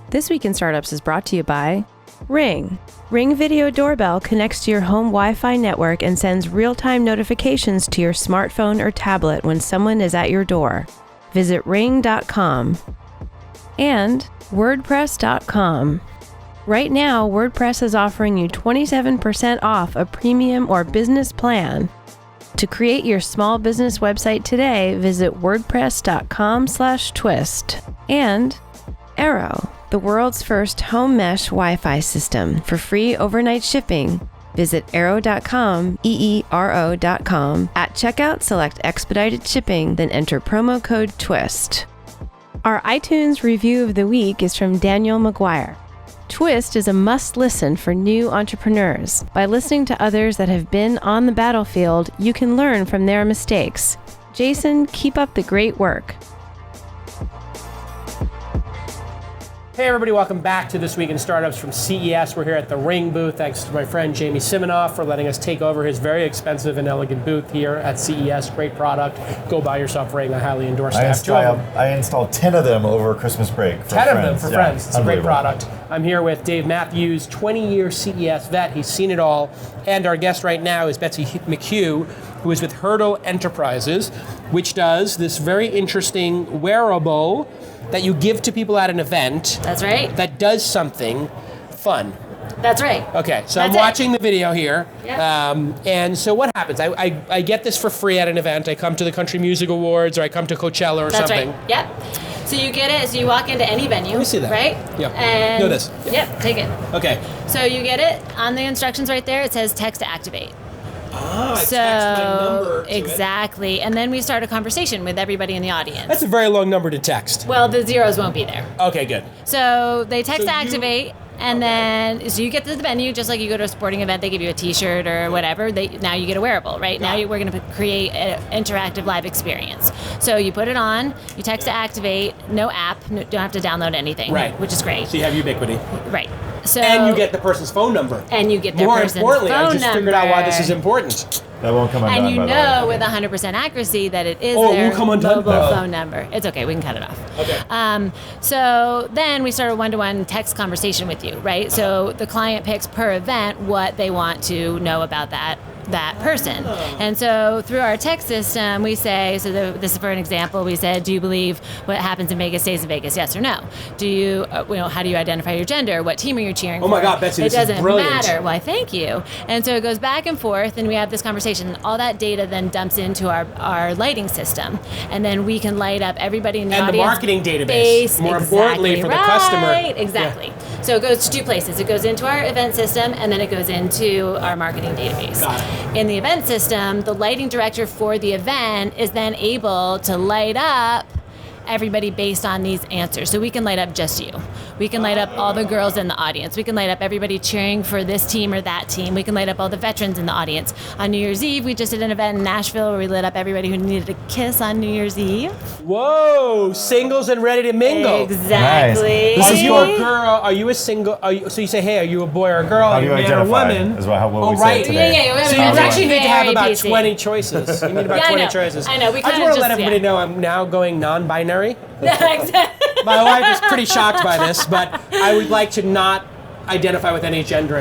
This Week in Startups is brought to you by Ring. Ring Video Doorbell connects to your home Wi-Fi network and sends real-time notifications to your smartphone or tablet when someone is at your door. Visit ring.com. And WordPress.com. Right now, WordPress is offering you 27% off a premium or business plan. To create your small business website today, visit wordpress.com/twist. And Arrow, the world's first home mesh Wi-Fi system for free overnight shipping. Visit arrow.com, EERO.com. At checkout, select expedited shipping, then enter promo code TWIST. Our iTunes review of the week is from Daniel McGuire. Twist is a must-listen for new entrepreneurs. By listening to others that have been on the battlefield, you can learn from their mistakes. Jason, keep up the great work. Hey everybody, welcome back to This Week in Startups from CES. We're here at the Ring booth. Thanks to my friend Jamie Siminoff for letting us take over his very expensive and elegant booth here at CES. Great product. Go buy yourself Ring. I highly endorse it. I installed 10 of them over Christmas break for 10 friends. of them for friends. It's a great product. I'm here with Dave Mathews, 20-year CES vet. He's seen it all. And our guest right now is Betsy McHugh, who is with Hurdl Enterprises, which does this very interesting wearable that you give to people at an event. That's right. That does something fun. That's right. Okay, so I'm watching the video here. Yep. And so what happens? I get this for free at an event. I come to the Country Music Awards or I come to Coachella or something. That's right. Yep. So you get it, so you walk into any venue. Let me see that. Right? Yep. And know this. Yep, take it. Okay. So you get it, on the instructions right there, it says text to activate. Text my number to exactly. And then we start a conversation with everybody in the audience. That's a very long number to text. Well, the zeros won't be there. Okay, good. So they text to activate. And then, so you get to the venue, just like you go to a sporting event, they give you a t-shirt or whatever, now you get a wearable, right? Now we're going to create an interactive live experience. So you put it on, you text to activate, no app, don't have to download anything, right? Which is great. So you have ubiquity. Right. So, and you get the person's phone number. And you get their person's phone More number. importantly, I just figured out why this is important. That won't come undone. And you know with 100% accuracy that it is their mobile phone number. It's okay, we can cut it off. Okay. So then we start a one-to-one text conversation with you, right? So the client picks per event what they want to know about that person. And so through our text system, we say, this is for an example, we said, do you believe what happens in Vegas stays in Vegas, yes or no? Do you, how do you identify your gender? What team are you cheering for? Oh my God, Betsy, this is brilliant. It doesn't matter. Why, thank you. And so it goes back and forth, and we have this conversation. All that data then dumps into our lighting system, and then we can light up everybody in the audience. And the marketing database, more importantly for the customer. Exactly. Yeah. So it goes to two places. It goes into our event system, and then it goes into our marketing database. Got it. In the event system, the lighting director for the event is then able to light up everybody based on these answers. So we can light up just you. We can light up all the girls in the audience. We can light up everybody cheering for this team or that team. We can light up all the veterans in the audience. On New Year's Eve, we just did an event in Nashville where we lit up everybody who needed a kiss on New Year's Eve. Whoa, singles and ready to mingle. Exactly. Nice. Are you a girl? Are you a single? So you say, hey, are you a boy or a girl? How do you man identify? Or woman? Is what we right. say today. Yeah. So you actually need to have about PC. 20 choices. You need about 20 choices. I know. I just want to let everybody know I'm now going non-binary. Exactly. My wife is pretty shocked by this, but I would like to not identify with any gender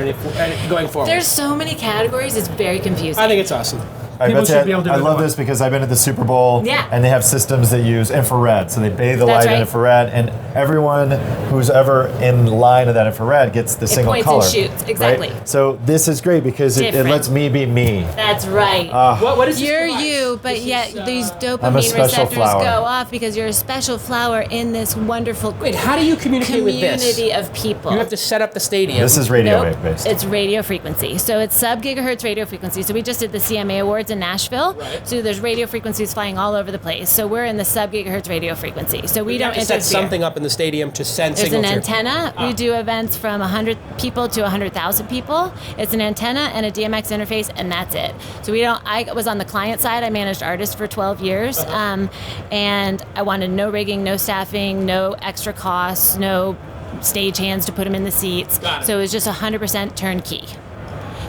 going forward. There's so many categories, it's very confusing. I think it's awesome. I love this because I've been at the Super Bowl, and they have systems that use infrared, so they bathe the light in infrared, and everyone who's ever in line of that infrared gets the single color. It points and shoots, exactly. Right? So this is great because it lets me be me. That's right. What is you're this you, but yet these dopamine receptors go off because you're a special flower in this wonderful how do you communicate with this? Community of people. You have to set up the stadium. This is radio wave based. It's radio frequency. So it's sub-gigahertz radio frequency. So we just did the CMA Awards in Nashville. Right. So there's radio frequencies flying all over the place. So we're in the sub-gigahertz radio frequency. So we don't interfere. Set something up in the stadium to send There's signals. There's an antenna. We do events from 100 people to 100,000 people. It's an antenna and a DMX interface, and that's it. So I was on the client side. I managed artists for 12 years. And I wanted no rigging, no staffing, no extra costs, no stage hands to put them in the seats. So it was just 100% turnkey.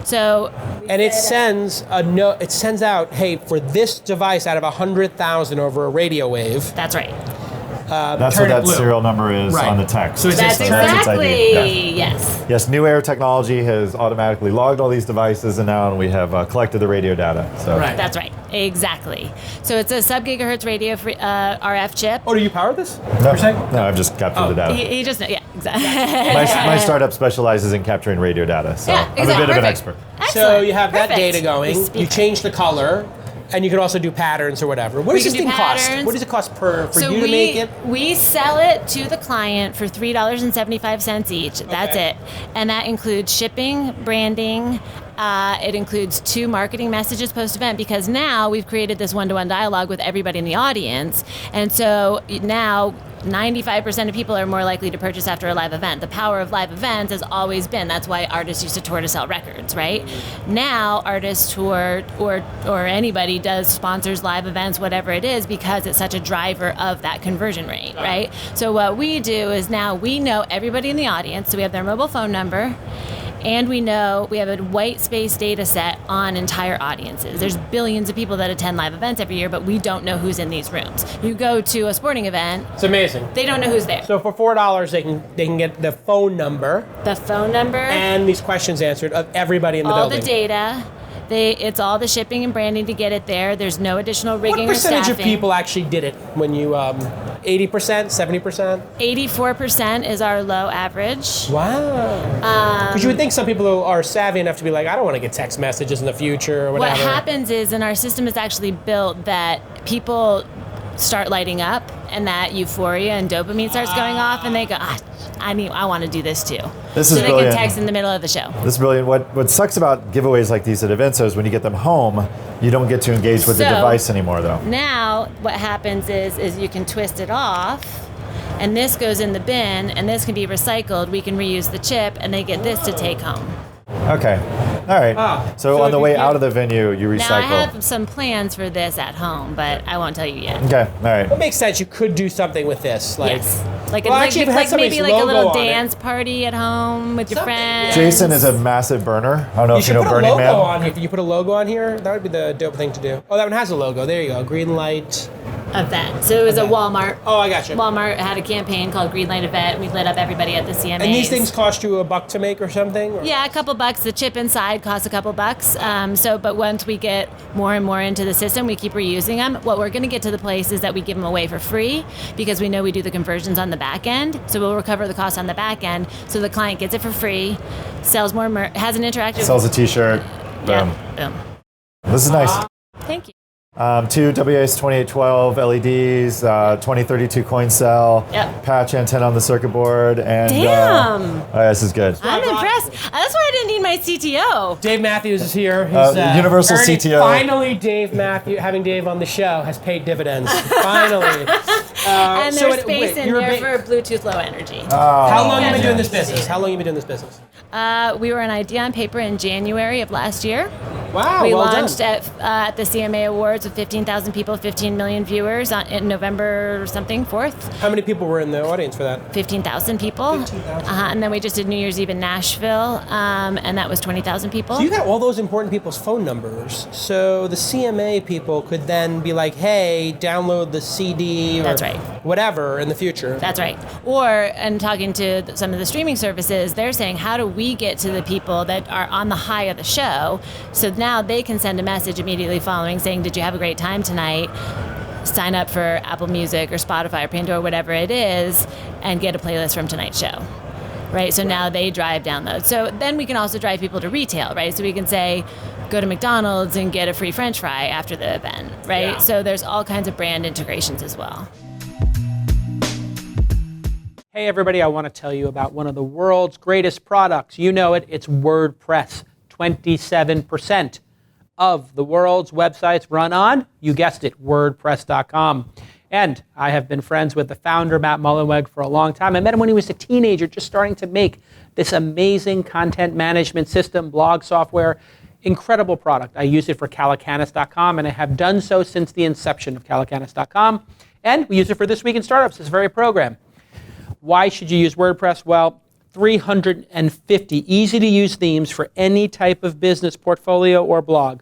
So, and it sends It sends out, hey, for this device out of 100,000 over a radio wave. That's right. That's turn what it that blue. serial number is on the text. So it's That's just exactly, yes. Yes, New Air technology has automatically logged all these devices, and now we have collected the radio data. So. Right. That's right, exactly. So it's a sub-gigahertz radio RF chip. Oh, do you power this? No, Per se? no, I've just captured the data. He just, yeah, exactly. My startup specializes in capturing radio data, so Yeah, I'm a bit exactly. of an Perfect. expert. So Excellent. you have that Perfect. data going. You change the color. And you can also do patterns or whatever. What does this thing cost? What does it cost for you to make it? We sell it to the client for $3.75 each. That's it. And that includes shipping, branding. It includes 2 marketing messages post-event, because now we've created this one-to-one dialogue with everybody in the audience. And so now 95% of people are more likely to purchase after a live event. The power of live events has always been, that's why artists used to tour to sell records, right? Now artists tour or anybody does sponsors live events, whatever it is, because it's such a driver of that conversion rate, right? So what we do is now we know everybody in the audience, so we have their mobile phone number, and we know we have a white space data set on entire audiences. There's billions of people that attend live events every year, but we don't know who's in these rooms. You go to a sporting event. It's amazing. They don't know who's there. So for $4, they can get the phone number. The phone number. And these questions answered of everybody in the building. All the data. It's all the shipping and branding to get it there. There's no additional rigging What or staffing. percentage of people actually did it when you, 80%, 70%? 84% is our low average. Wow. Because you would think some people are savvy enough to be like, I don't want to get text messages in the future or whatever. What happens is, and our system is actually built that people start lighting up and that euphoria and dopamine starts going off and they go, I want to do this too. This is so they brilliant. can text in the middle of the show. This is brilliant. What sucks about giveaways like these at events is when you get them home, you don't get to engage with the device anymore, though. Now, what happens is you can twist it off, and this goes in the bin, and this can be recycled. We can reuse the chip, and they get this to take home. Okay. All right. So on the way out of the venue, you recycle. Now, I have some plans for this at home, but I won't tell you yet. Okay. All right. It makes sense. You could do something with this. Like, yes. Like, well, actually, if it had maybe like a somebody's little logo on it. dance party at home with your friends. Jason is a massive burner. I don't know You if should you know put a Burning logo Man. on here. Can you put a logo on here? That would be the dope thing to do. Oh, that one has a logo. There you go. Green light. Event. So it was a Walmart. Oh, I got you. Walmart had a campaign called Green Light Event. We lit up everybody at the CMAs. And these things cost you $1 to make or something? Or? Yeah, a couple bucks. The chip inside costs a couple bucks. But once we get more and more into the system, we keep reusing them. What we're going to get to the place is that we give them away for free because we know we do the conversions on the back end. So we'll recover the cost on the back end. So the client gets it for free, sells more, has an interactive. Sells a T-shirt. Boom. Boom. This is nice. Thank you. 2 WS2812 LEDs, 2032 coin cell, patch antenna on the circuit board, and Damn! This is good. I'm impressed. That's why I didn't need my CTO. Dave Mathews is here. He's, Universal CTO. Finally, having Dave on the show has paid dividends. Finally. And there's space in there for Bluetooth Low Energy. How long have you been doing this business? We were an idea on paper in January of last year. Wow, we well launched done. at the CMA Awards with 15,000 people, 15 million viewers in November 4th. How many people were in the audience for that? 15,000 people. 15,000. And then we just did New Year's Eve in Nashville, and that was 20,000 people. So you got all those important people's phone numbers. So the CMA people could then be like, hey, download the CD or whatever in the future. That's right. And talking to some of the streaming services, they're saying, how do we get to the people that are on the high of the show? So now they can send a message immediately following saying, did you have a great time tonight? Sign up for Apple Music or Spotify or Pandora, whatever it is, and get a playlist from tonight's show. Right? So now they drive downloads. So then we can also drive people to retail, right? So we can say, go to McDonald's and get a free French fry after the event, right? Yeah. So there's all kinds of brand integrations as well. Hey everybody, I want to tell you about one of the world's greatest products. You know it, it's WordPress. 27% of the world's websites run on, you guessed it, WordPress.com. And I have been friends with the founder, Matt Mullenweg, for a long time. I met him when he was a teenager, just starting to make this amazing content management system, blog software, incredible product. I use it for Calacanis.com, and I have done so since the inception of Calacanis.com. And we use it for This Week in Startups, this very program. Why should you use WordPress? Well, 350 easy-to-use themes for any type of business, portfolio, or blog.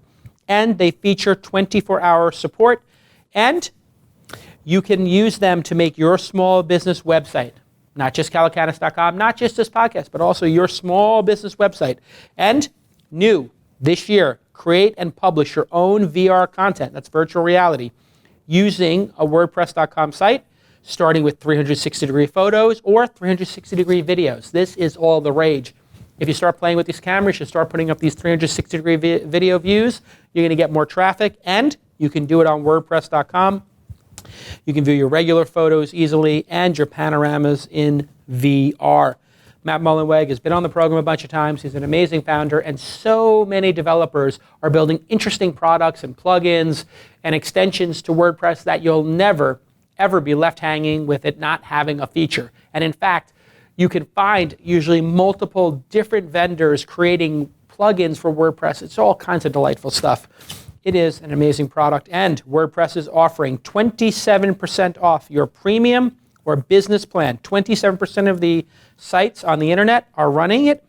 And they feature 24-hour support. And You can use them to make your small business website, not just calacanis.com, not just this podcast, but also your small business website. And new this year, create and publish your own VR content, that's virtual reality, using a WordPress.com site, starting with 360-degree photos or 360-degree videos. This is all the rage. If you start playing with these cameras, you start putting up these 360-degree video views, you're going to get more traffic, and you can do it on WordPress.com. You can view your regular photos easily and your panoramas in VR. Matt Mullenweg has been on the program a bunch of times. He's an amazing founder, and so many developers are building interesting products and plugins and extensions to WordPress that you'll never, ever be left hanging with it not having a feature. And in fact, you can find usually multiple different vendors creating plugins for WordPress. It's all kinds of delightful stuff. It is an amazing product, and WordPress is offering 27% off your premium or business plan. 27% of the sites on the internet are running it,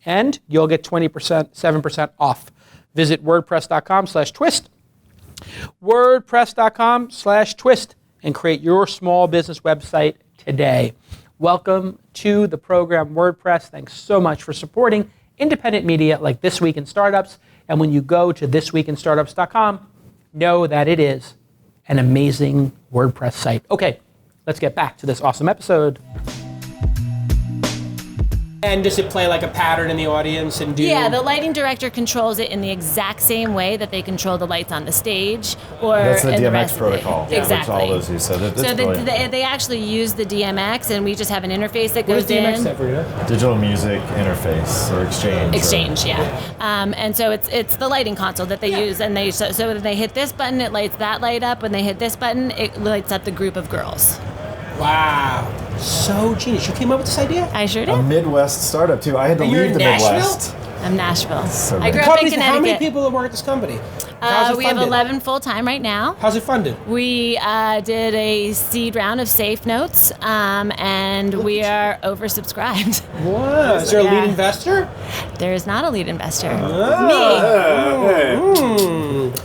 and you'll get 7% off. Visit wordpress.com/twist, wordpress.com/twist, and create your small business website today. Welcome to the program, WordPress. Thanks so much for supporting independent media like This Week in Startups. And when you go to thisweekinstartups.com, know that it is an amazing WordPress site. Okay, let's get back to this awesome episode. And does it play like a pattern in the audience and do? Yeah, the lighting director controls it in the exact same way that they control the lights on the stage or that's the in the DMX rest protocol. Of it. Exactly. All those you said. So they actually use the DMX, and we just have an interface that What goes does DMX in. stand for, you know? Digital music interface or exchange. Exchange, yeah. And so it's the lighting console that they use, and so when they hit this button, it lights that light up. When they hit this button, it lights up the group of girls. Wow, so genius. You came up with this idea? I sure A did. Midwest startup too. I had to And you're leave in the Nashville? Midwest. I'm Nashville. So I grew good. up in Connecticut. How many people work at this company? How's it We have funded? 11 full-time right now. How's it funded? We did a seed round of safe notes, and we are oversubscribed. Wow. Is there a Yeah. lead investor? There is not a lead investor.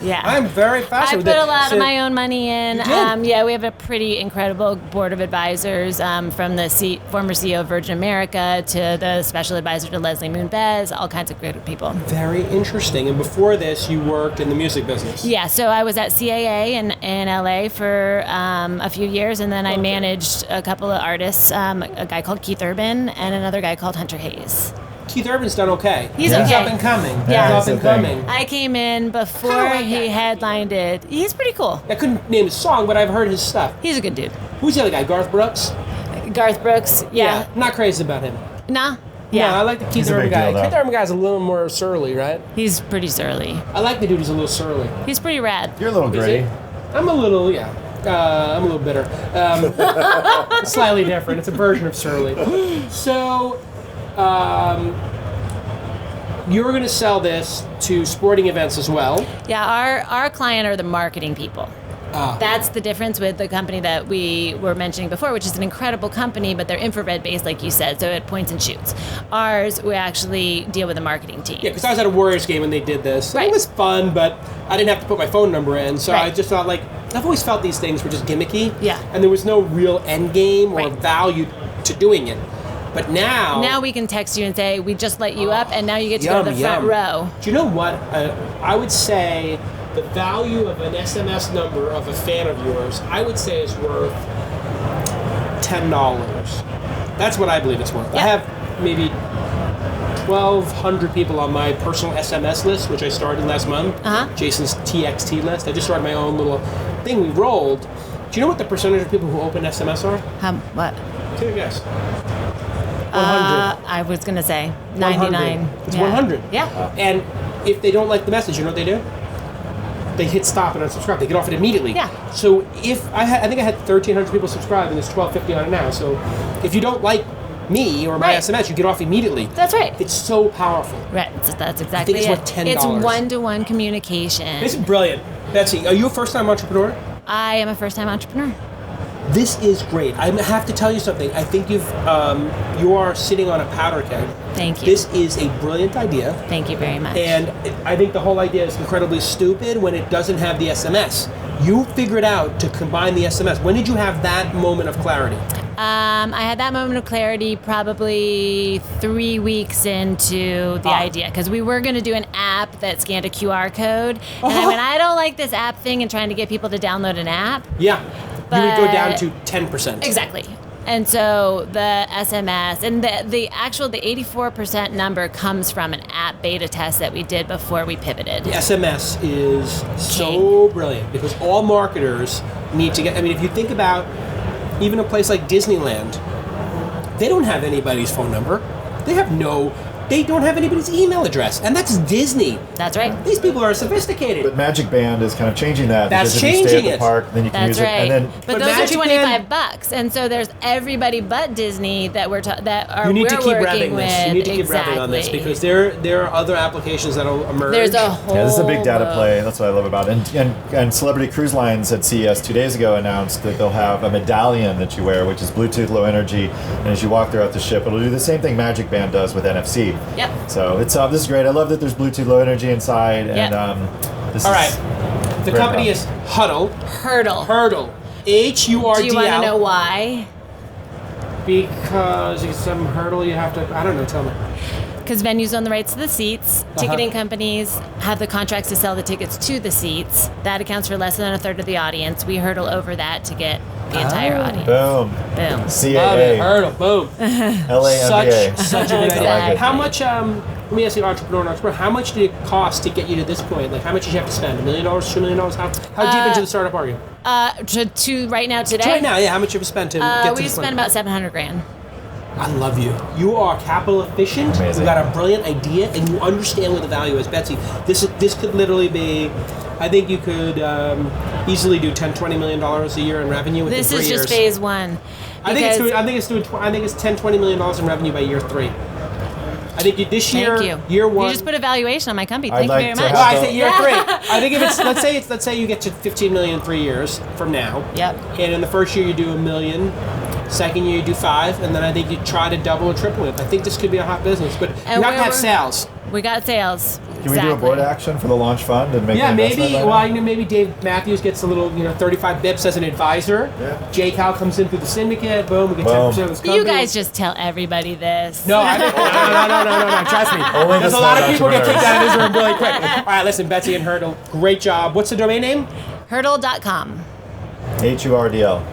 Yeah. I'm very I fascinated put with a lot So- of my own money in. You did? Yeah, we have a pretty incredible board of advisors, from the former CEO of Virgin America to the special advisor to Leslie Moon Bez, all kinds of great people. Very interesting. And before this, you worked in the music business. Yeah, so I was at CAA in LA for a few years, and then I managed a couple of artists, a guy called Keith Urban and another guy called Hunter Hayes. Keith Urban's done okay. He's Yeah. He's okay. up and coming. Yeah. He's That's up the and thing. coming. I came in before Kinda like he that. headlined it. He's pretty cool. I couldn't name his song, but I've heard his stuff. He's a good dude. Who's the other guy? Garth Brooks? Garth Brooks, yeah. I'm not crazy about him. Nah? Yeah, I Yeah. like the Keith He's a Urban big guy. deal, though. Keith Urban guy's a little more surly, right? He's pretty surly. I like the dude who's a little surly. He's pretty rad. You're a little Is gritty. he? I'm a little, yeah. I'm a little bitter. Slightly different. It's a version of surly. So, you're going to sell this to sporting events as well. Yeah, our client are the marketing people. That's the difference with the company that we were mentioning before, which is an incredible company, but they're infrared based, like you said, so it points and shoots. Ours, we actually deal with the marketing team. Yeah, because I was at a Warriors game when they did this. Right. It was fun, but I didn't have to put my phone number in, so I Right. just thought, like, I've always felt these things were just gimmicky. Yeah. And there was no real end game or Right. value to doing it. But now... Now we can text you and say, we just let you up, and now you get to go to the front row. Do you know what? I would say the value of an SMS number of a fan of yours, I would say is worth $10. That's what I believe it's worth. I Yeah. have maybe 1,200 people on my personal SMS list, which I started last month. Jason's TXT list. I just started my own little thing we rolled. Do you know what the percentage of people who open SMS are? What? Take a guess. 100. I was going to say 100. 99. It's Yeah. 100. Yeah. And if they don't like the message, you know what they do? They hit stop and unsubscribe. They get off it immediately. Yeah. So if I think I had 1,300 people subscribe, and there's 1,250 on it now. So if you don't like me or my Right. SMS, you get off immediately. That's right. It's so powerful. Right, that's exactly it's it. worth $10. It's one-to-one communication. It's brilliant. Betsy, are you a first-time entrepreneur? I am a first-time entrepreneur. This is great. I have to tell you something. I think you are sitting on a powder keg. Thank you. This is a brilliant idea. Thank you very much. And I think the whole idea is incredibly stupid when it doesn't have the SMS. You figured out to combine the SMS. When did you have that moment of clarity? I had that moment of clarity probably 3 weeks into the idea, because we were going to do an app that scanned a QR code. And I went, I don't like this app thing and trying to get people to download an app. Yeah. You would go down to 10%. Exactly. And so the SMS and the 84% number comes from an app beta test that we did before we pivoted. The SMS is so brilliant because all marketers need to get, I mean, if you think about even a place like Disneyland, they don't have anybody's phone number. They don't have anybody's email address, and that's Disney. That's right. These people are sophisticated. But Magic Band is kind of changing that. That's because if you stay at the park, then you can use it. And then, but those are $25, and so there's everybody but Disney that we're You need to keep revving this. You need to keep revving on this because there are other applications that'll emerge. There's a whole. Yeah, this is a big data play. That's what I love about it. And Celebrity Cruise Lines at CES 2 days ago announced that they'll have a medallion that you wear, which is Bluetooth Low Energy, and as you walk throughout the ship, it'll do the same thing Magic Band does with NFC. Yep. So this is great. I love that there's Bluetooth Low Energy inside. Yep. And this All is right. The company is Hurdl. Hurdl. Hurdl. H-U-R-D-L. Do you want to know why? Because it's some hurdle you have to, I don't know, tell me. Because venues own the rights to the seats. Ticketing companies have the contracts to sell the tickets to the seats. That accounts for less than a third of the audience. We hurdle over that to get the entire audience. Boom. Boom. CAA. Hurdle. Boom. LAMBA. Such a good idea. Exactly. How much, let me ask you, entrepreneur, how much did it cost to get you to this point? Like, how much did you have to spend? $1 million, $2 million? How deep into the startup are you? To right now, today? Right now, yeah. How much have you spent to get to we this spent point? about $700,000. I love you. You are capital efficient. Amazing. You got a brilliant idea, and you understand what the value is. Betsy, this could literally be. I think you could easily do $10-20 million a year in revenue within 3 years. This is just phase one. I think it's $10-20 million in revenue by year 3. I think this year, Thank you. year 1. You just put a valuation on my company. I'd Thank like you to very much. have Well, I say year 3. I think if it's let's say you get to 15 million in 3 years from now. Yep. And in the first year you do $1 million. Second year you do 5, and then I think you try to double or triple it. I think this could be a hot business, but you have to have sales. We got sales. Can we do a board action for the launch fund and make an investment? Maybe Dave Mathews gets a little, 35 bips as an advisor. Yeah. J-Cal comes in through the syndicate. Boom, we get 10% of this company. You guys just tell everybody this. No, no. Trust me. Only There's the a lot of smart people get kicked entrepreneurs. out of this room really quick. All right, listen, Betsy and Hurdl, great job. What's the domain name? Hurdl.com. HURDL.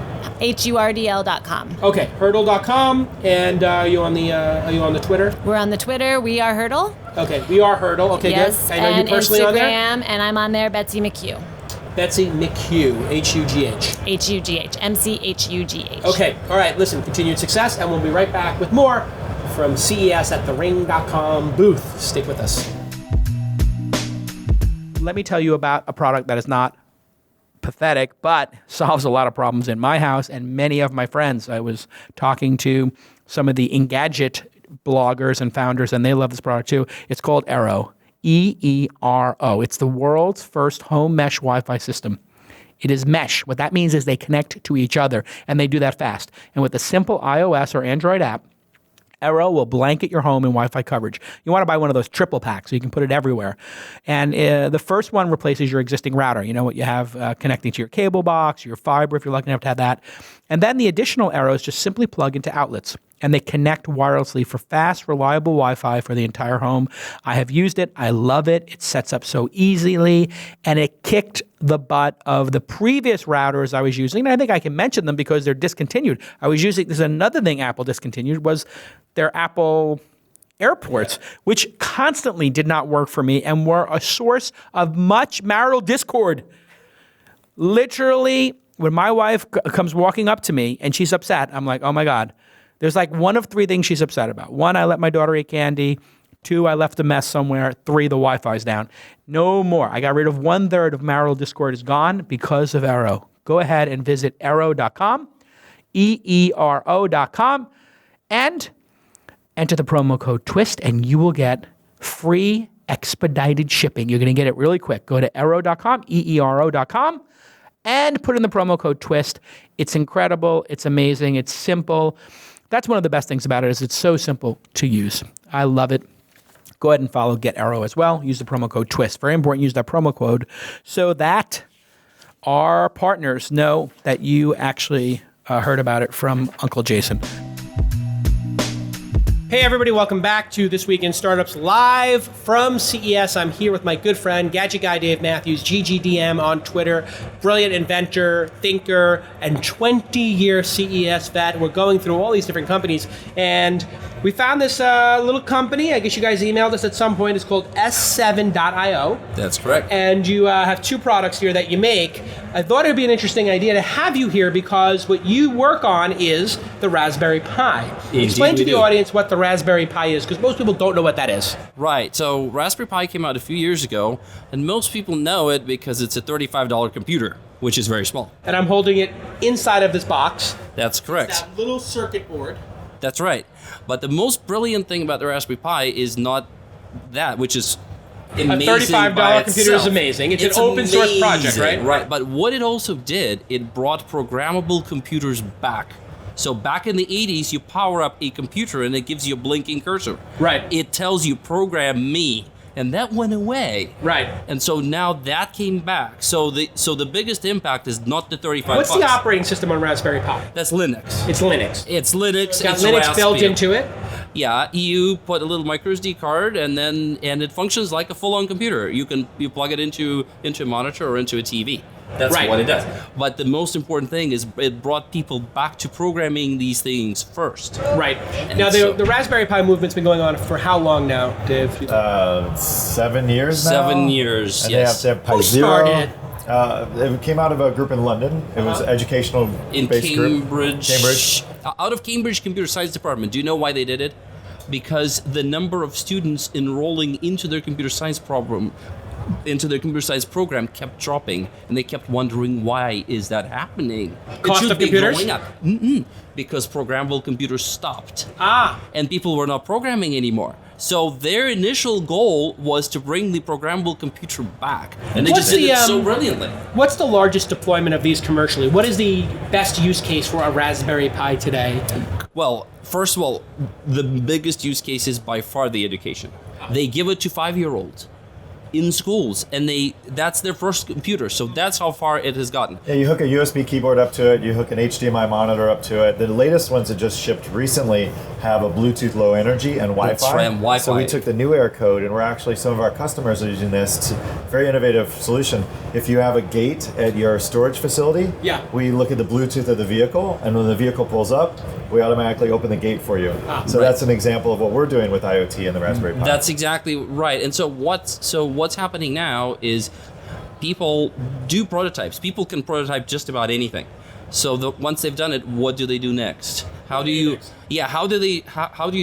HURDL.com. Okay, Hurdl.com. And are you on the Twitter? We're on the Twitter. We are Hurdl. Okay, we are Hurdl. Okay, Yes, good. I know and you personally Instagram, on there. and I'm on there. Betsy McHugh. Betsy McHugh, H-U-G-H. HUGH. MCHUGH. Okay, all right, listen, continued success, and we'll be right back with more from CES at the Ring.com booth. Stick with us. Let me tell you about a product that is not pathetic, but solves a lot of problems in my house and many of my friends. I was talking to some of the Engadget bloggers and founders, and they love this product too. It's called Eero. E-E-R-O. It's the world's first home mesh Wi-Fi system. It is mesh. What that means is they connect to each other, and they do that fast. And with a simple iOS or Android app, Eero will blanket your home in Wi-Fi coverage. You want to buy one of those triple packs so you can put it everywhere. And the first one replaces your existing router. You know what you have connecting to your cable box, your fiber if you're lucky enough to have that. And then the additional Eeros just simply plug into outlets, and they connect wirelessly for fast, reliable Wi-Fi for the entire home. I have used it. I love it. It sets up so easily, and it kicked the butt of the previous routers I was using. And I think I can mention them because they're discontinued. There's another thing Apple discontinued was their Apple airports, which constantly did not work for me and were a source of much marital discord. Literally, when my wife comes walking up to me and she's upset, I'm like, oh my God. There's like one of 3 things she's upset about. 1, I let my daughter eat candy. 2, I left a mess somewhere. 3, the Wi-Fi's down. No more. I got rid of 1/3 of marital discord is gone because of Eero. Go ahead and visit Eero.com, EERO.com, and enter the promo code TWIST, and you will get free expedited shipping. You're going to get it really quick. Go to Eero.com, EERO.com, and put in the promo code TWIST. It's incredible. It's amazing. It's simple. That's one of the best things about it is it's so simple to use. I love it. Go ahead and follow Get Arrow as well. Use the promo code TWIST. Very important, use that promo code so that our partners know that you actually heard about it from Uncle Jason. Hey everybody, welcome back to This Week in Startups live from CES. I'm here with my good friend, Gadget Guy Dave Mathews, GGDM on Twitter, brilliant inventor, thinker, and 20-year CES vet. We're going through all these different companies, and we found this little company. I guess you guys emailed us at some point. It's called S7.io. That's correct. And you have two products here that you make. I thought it would be an interesting idea to have you here because what you work on is the Raspberry Pi. Indeed, Explain to the do. audience what the Raspberry Pi is, because most people don't know what that is. Right. So Raspberry Pi came out a few years ago, and most people know it because it's a $35 computer, which is very small. And I'm holding it inside of this box. That's correct. It's that little circuit board. That's right. But the most brilliant thing about the Raspberry Pi is not that, which is amazing. A $35 by computer itself. is amazing. It's an open source project, right? Right. But what it also did, it brought programmable computers back. So back in the 80s, you power up a computer and it gives you a blinking cursor. Right. It tells you, program me. And that went away. Right. And so now that came back. So the biggest impact is not the 35 What's bucks. the operating system on Raspberry Pi? That's Linux. It's Linux. It's Linux. It's got it's Linux Raspberry. built into it. Yeah, you put a little micro SD card, and it functions like a full-on computer. You plug it into a monitor or into a TV. That's Right. what it does. But the most important thing is it brought people back to programming these things first. Right. And Now, so- the Raspberry Pi movement's been going on for how long now, Dave? 7 years now. 7 years, And yes. They have Pi Who Zero. started? It came out of a group in London. It was an educational In based Cambridge. group. Cambridge. Out of Cambridge Computer Science Department. Do you know why they did it? Because the number of students enrolling into their computer science program kept dropping, and they kept wondering, why is that happening? Cost it should of be computers? going up. Because programmable computers stopped. And people were not programming anymore. So their initial goal was to bring the programmable computer back. And they What's just did the, it so brilliantly. What's the largest deployment of these commercially? What is the best use case for a Raspberry Pi today? Well, first of all, the biggest use case is by far the education. They give it to 5-year-olds in schools, and that's their first computer, so that's how far it has gotten. Yeah, you hook a USB keyboard up to it, you hook an HDMI monitor up to it. The latest ones that just shipped recently have a Bluetooth Low Energy and Wi-Fi. That's right, and Wi-Fi. So we took the new Air code, and we're actually, some of our customers are using this. It's a very innovative solution. If you have a gate at your storage facility, we look at the Bluetooth of the vehicle, and when the vehicle pulls up, we automatically open the gate for you. So that's an example of what we're doing with IoT and the Raspberry Pi. That's exactly right. And so what's happening now is people do prototypes. People can prototype just about anything. So once they've done it, what do they do next? How do you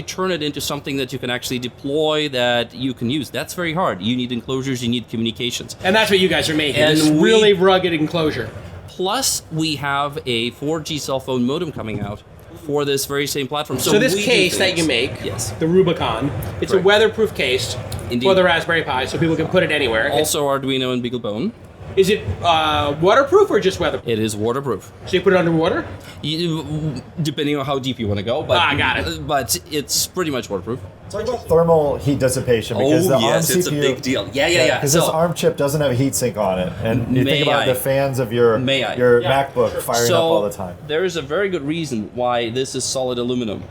turn it into something that you can actually deploy, that you can use? That's very hard. You need enclosures, you need communications. And that's what you guys are making, And this really rugged enclosure. Plus, we have a 4G cell phone modem coming out for this very same platform. So this we case do that you things. make, Yes. the Rubicon, it's a Correct. weatherproof case Indeed. for the Raspberry Pi, so people can put it anywhere. Also Arduino and BeagleBone. Is it waterproof or just weatherproof? It is waterproof. So you put it underwater? Depending on how deep you want to go, but got it. But it's pretty much waterproof. Talk about thermal heat dissipation, because the ARM yes, it's a CPU big deal. Yeah. Because So, this ARM chip doesn't have a heatsink on it, and you think May about I? the fans of your May I? MacBook firing up all the time. There is a very good reason why this is solid aluminum.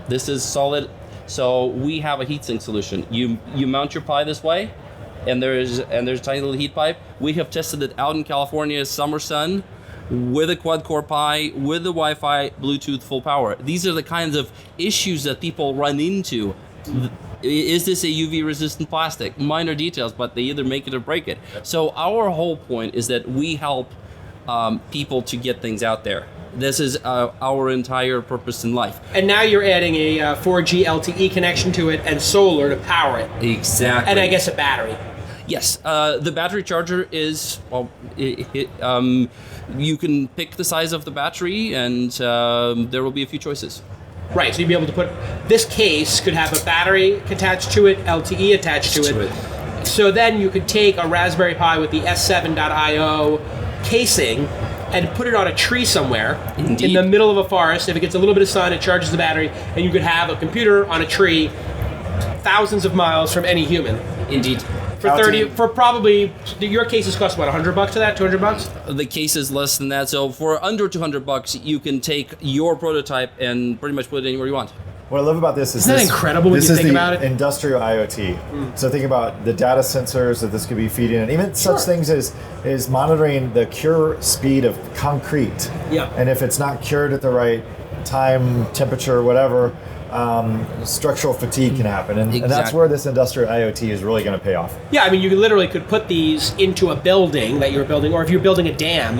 This is solid. So we have a heatsink solution. You mount your Pi this way, and there's a tiny little heat pipe. We have tested it out in California, summer sun, with a quad-core Pi, with the Wi-Fi, Bluetooth, full power. These are the kinds of issues that people run into. Is this a UV-resistant plastic? Minor details, but they either make it or break it. So our whole point is that we help people to get things out there. This is our entire purpose in life. And now you're adding a 4G LTE connection to it and solar to power it. Exactly. And I guess a battery. Yes, the battery charger is, you can pick the size of the battery, and there will be a few choices. Right, so you'd be able to put, this case could have a battery attached to it, LTE attached to it. So then you could take a Raspberry Pi with the S7.io casing and put it on a tree somewhere Indeed. in the middle of a forest. If it gets a little bit of sun, it charges the battery, and you could have a computer on a tree thousands of miles from any human. Indeed. For probably, your cases cost what, $100 to that, $200? The case is less than that. So for under $200, you can take your prototype and pretty much put it anywhere you want. What I love about this is Isn't that incredible when you think about it? This is the industrial IoT. So think about the data sensors that this could be feeding, and even such things as monitoring the cure speed of concrete. Yeah. And if it's not cured at the right time, temperature, whatever, structural fatigue can happen, and that's where this industrial IoT is really going to pay off. Yeah, I mean, you literally could put these into a building that you're building, or if you're building a dam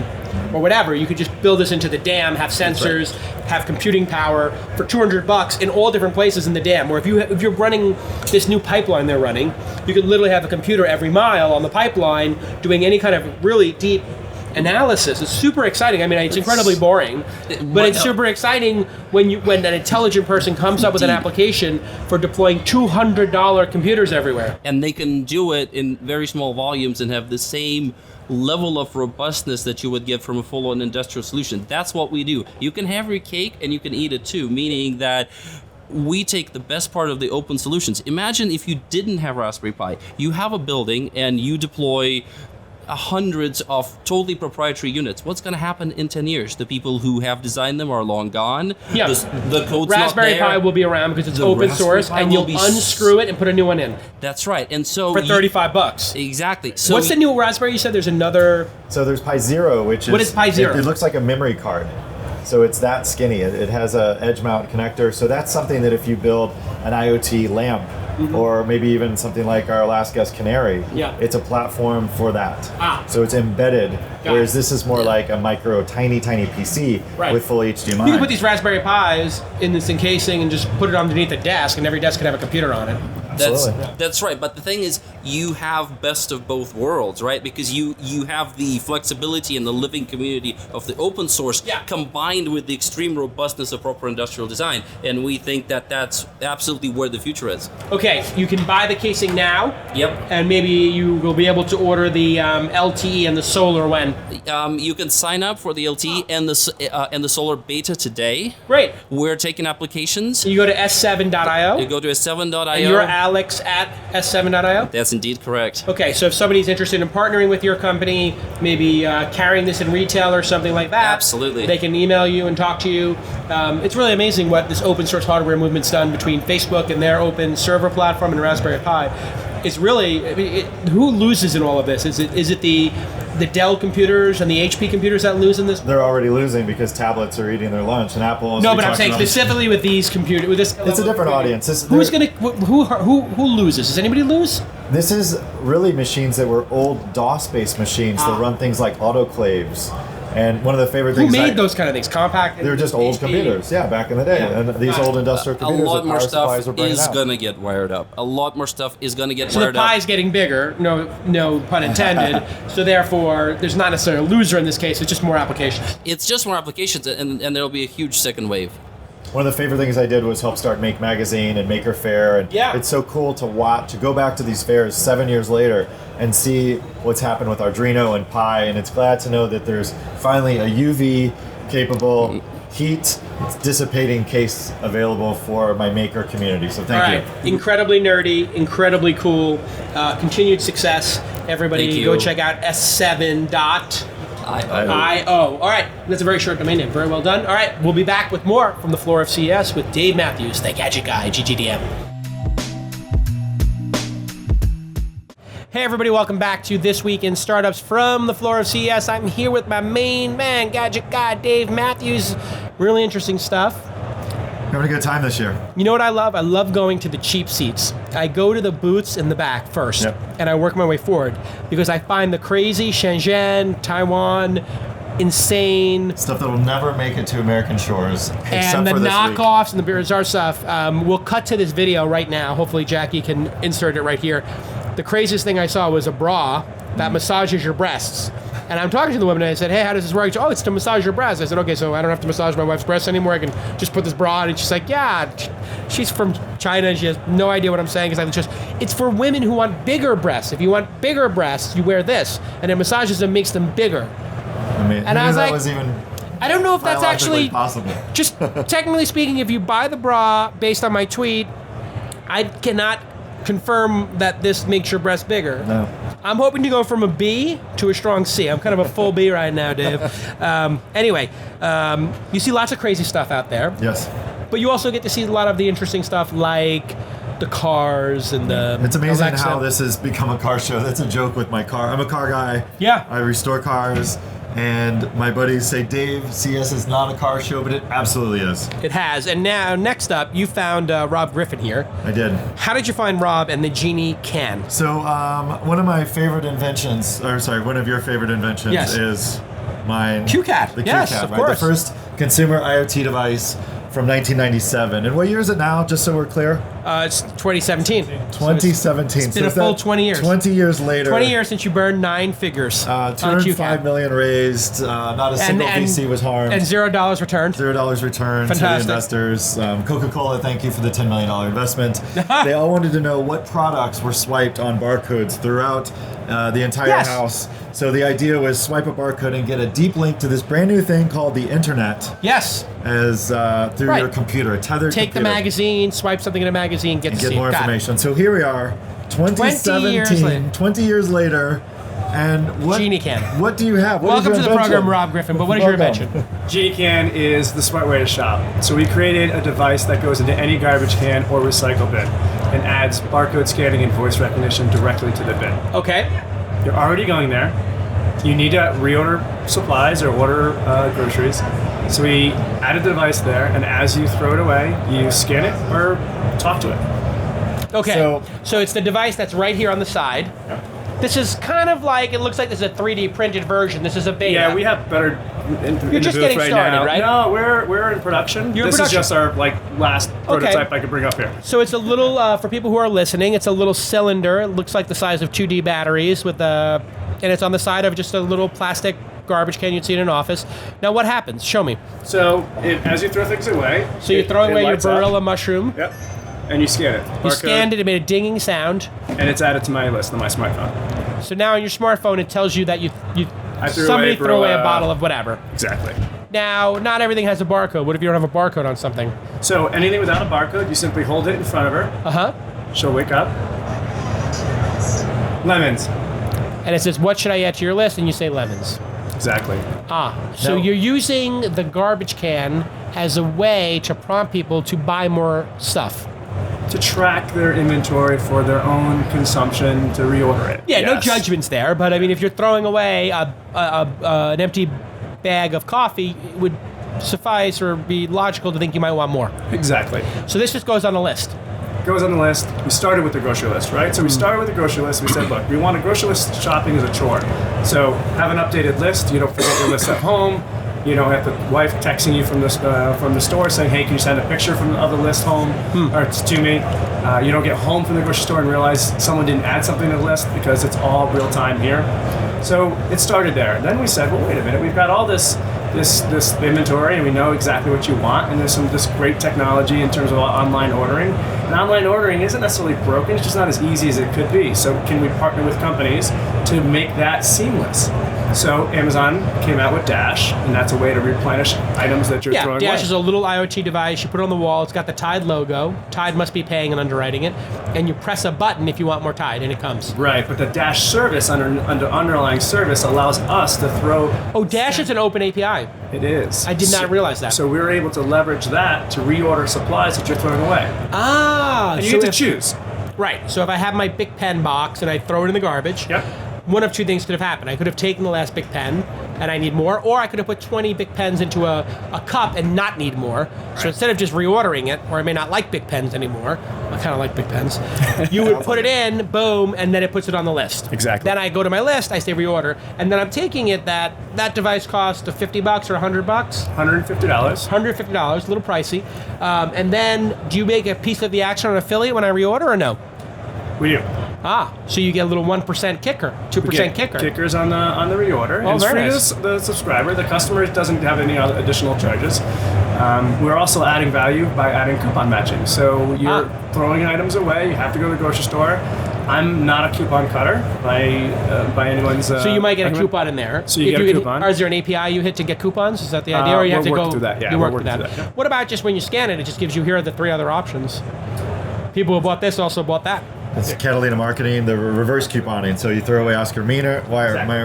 or whatever, you could just build this into the dam, have sensors, have computing power for $200 in all different places in the dam. Or if you're running this new pipeline they're running, you could literally have a computer every mile on the pipeline doing any kind of really deep analysis. It's super exciting. I mean, it's incredibly boring, but it's super exciting when an intelligent person comes up with an application for deploying $200 computers everywhere. And they can do it in very small volumes and have the same level of robustness that you would get from a full-on industrial solution. That's what we do. You can have your cake and you can eat it too, meaning that we take the best part of the open solutions. Imagine if you didn't have Raspberry Pi. You have a building and you deploy hundreds of totally proprietary units. What's going to happen in 10 years? The people who have designed them are long gone. Yeah. The code's Raspberry not there. Pi will be around because it's The open Raspberry source, Pi and will you'll be unscrew it and put a new one in That's right. And so for $35. Exactly. So What's the new Raspberry? You said there's another. So there's Pi Zero, which is... What is Pi Zero? It looks like a memory card. So it's that skinny. It has a edge mount connector. So that's something that if you build an IoT lamp, or maybe even something like our last guest Canary, it's a platform for that. So it's embedded, whereas this is more like a micro, tiny PC with full HDMI. You can put these Raspberry Pis in this encasing and just put it underneath a desk, and every desk can have a computer on it. That's right. But the thing is, you have best of both worlds, right? Because you have the flexibility and the living community of the open source combined with the extreme robustness of proper industrial design. And we think that that's absolutely where the future is. Okay, you can buy the casing now. Yep. And maybe you will be able to order the LTE and the solar when? You can sign up for the LTE and the solar beta today. Great. We're taking applications. You go to s7.io. You go to s7.io. And you're Alex at s7.io? That's indeed correct. Okay, so if somebody's interested in partnering with your company, maybe carrying this in retail or something like that, absolutely, they can email you and talk to you. It's really amazing what this open source hardware movement's done between Facebook and their open server platform and Raspberry Pi. It's really, who loses in all of this? Is it the Dell computers and the HP computers that lose in this? They're already losing because tablets are eating their lunch, and Apple. No, but I'm saying specifically with these computers. With this, it's a different audience. Who loses? Does anybody lose? This is really machines that were old DOS-based machines that run things like autoclaves. And one of the favorite things... Who made those kind of things? Compact? They were just old computers, back in the day. Yeah. And these old industrial computers, a lot more stuff is going to get wired up. A lot more stuff is going to get wired up. So the pie's getting bigger, no pun intended. So therefore, there's not necessarily a loser in this case, it's just more applications. It's just more applications, and there'll be a huge second wave. One of the favorite things I did was help start Make Magazine and Maker Faire, and it's so cool to go back to these fairs 7 years later and see what's happened with Arduino and Pi, and it's glad to know that there's finally a UV capable heat dissipating case available for my maker community. So thank you. Incredibly nerdy, incredibly cool. Continued success. Everybody go check out s7.io. All right, that's a very short domain name. Very well done. All right, we'll be back with more from the floor of CES with Dave Mathews, the Gadget Guy, GGDM. Hey everybody, welcome back to This Week in Startups from the floor of CES. I'm here with my main man, Gadget Guy, Dave Mathews. Really interesting stuff. Having a good time this year. You know what I love? I love going to the cheap seats. I go to the booths in the back first, and I work my way forward because I find the crazy Shenzhen, Taiwan, insane stuff that will never make it to American shores, and the knockoffs and the bizarre stuff. We'll cut to this video right now. Hopefully Jackie can insert it right here. The craziest thing I saw was a bra that massages your breasts. And I'm talking to the woman and I said, hey, how does this work? Oh, it's to massage your breasts. I said, okay, so I don't have to massage my wife's breasts anymore. I can just put this bra on. And she's like, yeah, she's from China and she has no idea what I'm saying. It's for women who want bigger breasts. If you want bigger breasts, you wear this. And it massages them, makes them bigger. mean, And I was that like, was even I don't know if that's biologically actually possible. Just technically speaking, if you buy the bra based on my tweet, I cannot confirm that this makes your breast bigger. No. I'm hoping to go from a B to a strong C. I'm kind of a full B right now, Dave. Anyway, you see lots of crazy stuff out there. Yes. But you also get to see a lot of the interesting stuff like the cars and the It's amazing Alexa. how this has become a car show. That's a joke with my car. I'm a car guy. Yeah. I restore cars. And my buddies say, Dave, CES is not a car show, but it absolutely is. It has. And now, next up, you found Rob Griffin here. I did. How did you find Rob and the GeniCan? So one of my favorite inventions, or sorry, one of your favorite inventions Yes. is mine. QCat. The Yes, QCat, of right? course. The first consumer IoT device from 1997. And what year is it now, just so we're clear? It's 2017. 2017. It's been a full 20 years. 20 years later. 20 years since you burned 9 figures on 205 QCat. million raised. Not a single VC was harmed. And $0 returned. $0 returned to the Fantastic. investors. Coca-Cola, thank you for the $10 million investment. They all wanted to know what products were swiped on barcodes throughout the entire Yes. house. So the idea was swipe a barcode and get a deep link to this brand new thing called the internet Yes. as through Right. your computer, a tethered Take the computer, magazine, swipe something in a magazine, get and to get see more it. Got it. information. So here we are, 2017, 20 years later, and what GeniCan. What do you have? What is Welcome your to the invention? program, Rob Griffin, but what is your Welcome. invention? GeniCan is the smart way to shop. So we created a device that goes into any garbage can or recycle bin and adds barcode scanning and voice recognition directly to the bin. Okay. You're already going there. You need to reorder supplies or order groceries. So we add a device there, and as you throw it away, you scan it or talk to it. Okay. So- So it's the device that's right here on the side. This is kind of like, it looks like this is a 3D printed version. This is a beta. Yeah, we have better. In You're the just booth getting right started, now. right? No, we're in production. You're in this production. is just our last prototype I could bring up here. So it's a little, for people who are listening, it's a little cylinder. It looks like the size of 2D batteries with a, and it's on the side of just a little plastic garbage can you'd see in an office. Now what happens? Show me. So as you throw things away, So you're throwing away your lights up. Barilla mushroom. Yep. And you scan it. You Barcode, scanned it, it made a dinging sound. and it's added to my list on my smartphone. So now on your smartphone, it tells you that you I threw somebody away threw away a Barilla. bottle of whatever. Exactly. Now, not everything has a barcode. What if you don't have a barcode on something? So anything without a barcode, you simply hold it in front of her. Uh-huh. She'll wake up. Lemons. And it says, what should I add to your list? And you say lemons. Exactly. So Now- you're using the garbage can as a way to prompt people to buy more stuff. To track their inventory for their own consumption, to reorder it. Yeah, no Yes. judgments there. But I mean, if you're throwing away an empty bag of coffee, it would suffice or be logical to think you might want more. Exactly. So this just goes on a list. Goes on the list. We started with the grocery list, right? So we started with the grocery list. We said, look, we want a grocery list shopping as a chore. So have an updated list. You don't forget your list at home. You don't have the wife texting you from the store saying, hey, can you send a picture of the list home or to me? You don't get home from the grocery store and realize someone didn't add something to the list because it's all real time here. So it started there. And then we said, well, wait a minute. We've got all this inventory and we know exactly what you want, and there's this great technology in terms of online ordering. And online ordering isn't necessarily broken, it's just not as easy as it could be. So can we partner with companies to make that seamless? So Amazon came out with Dash, and that's a way to replenish items that you're Yeah, throwing Dash away. is a little IoT device. You put it on the wall. It's got the Tide logo. Tide must be paying and underwriting it. And you press a button if you want more Tide, and it comes. Right, but the Dash service under underlying service allows us to throw. Oh, Dash is an open API. It is. I did not realize that. So we were able to leverage that to reorder supplies that you're throwing away. Ah, And you so get to if- choose. Right. So if I have my Big Pen box and I throw it in the garbage, Yep. one of two things could have happened. I could have taken the last Big Pen and I need more, or I could have put 20 Big Pens into a cup and not need more. So instead of just reordering it, or I may not like Big Pens anymore, I kind of like Big Pens, you would put it in, boom, and then it puts it on the list. Exactly. Then I go to my list, I say reorder, and then I'm taking it that device cost $50 or $100. $150. $150, a little pricey. And then do you make a piece of the action on affiliate when I reorder or no? We do. So you get a little 1% kicker, 2% kicker. Kickers on the reorder. Oh, And it's very free nice. to the subscriber. The customer doesn't have any other additional charges. We're also adding value by adding coupon matching. So you're throwing items away. You have to go to the grocery store. I'm not a coupon cutter by anyone's. So you might get a coupon in there. So you get a coupon. Or is there an API you hit to get coupons? Is that the idea, or you have to go through that? Yeah, you work we'll through that. yeah. What about just when you scan it? It just gives you here are the 3 other options. People who bought this also bought that. It's Catalina marketing, the reverse couponing. So you throw away Oscar Meyer,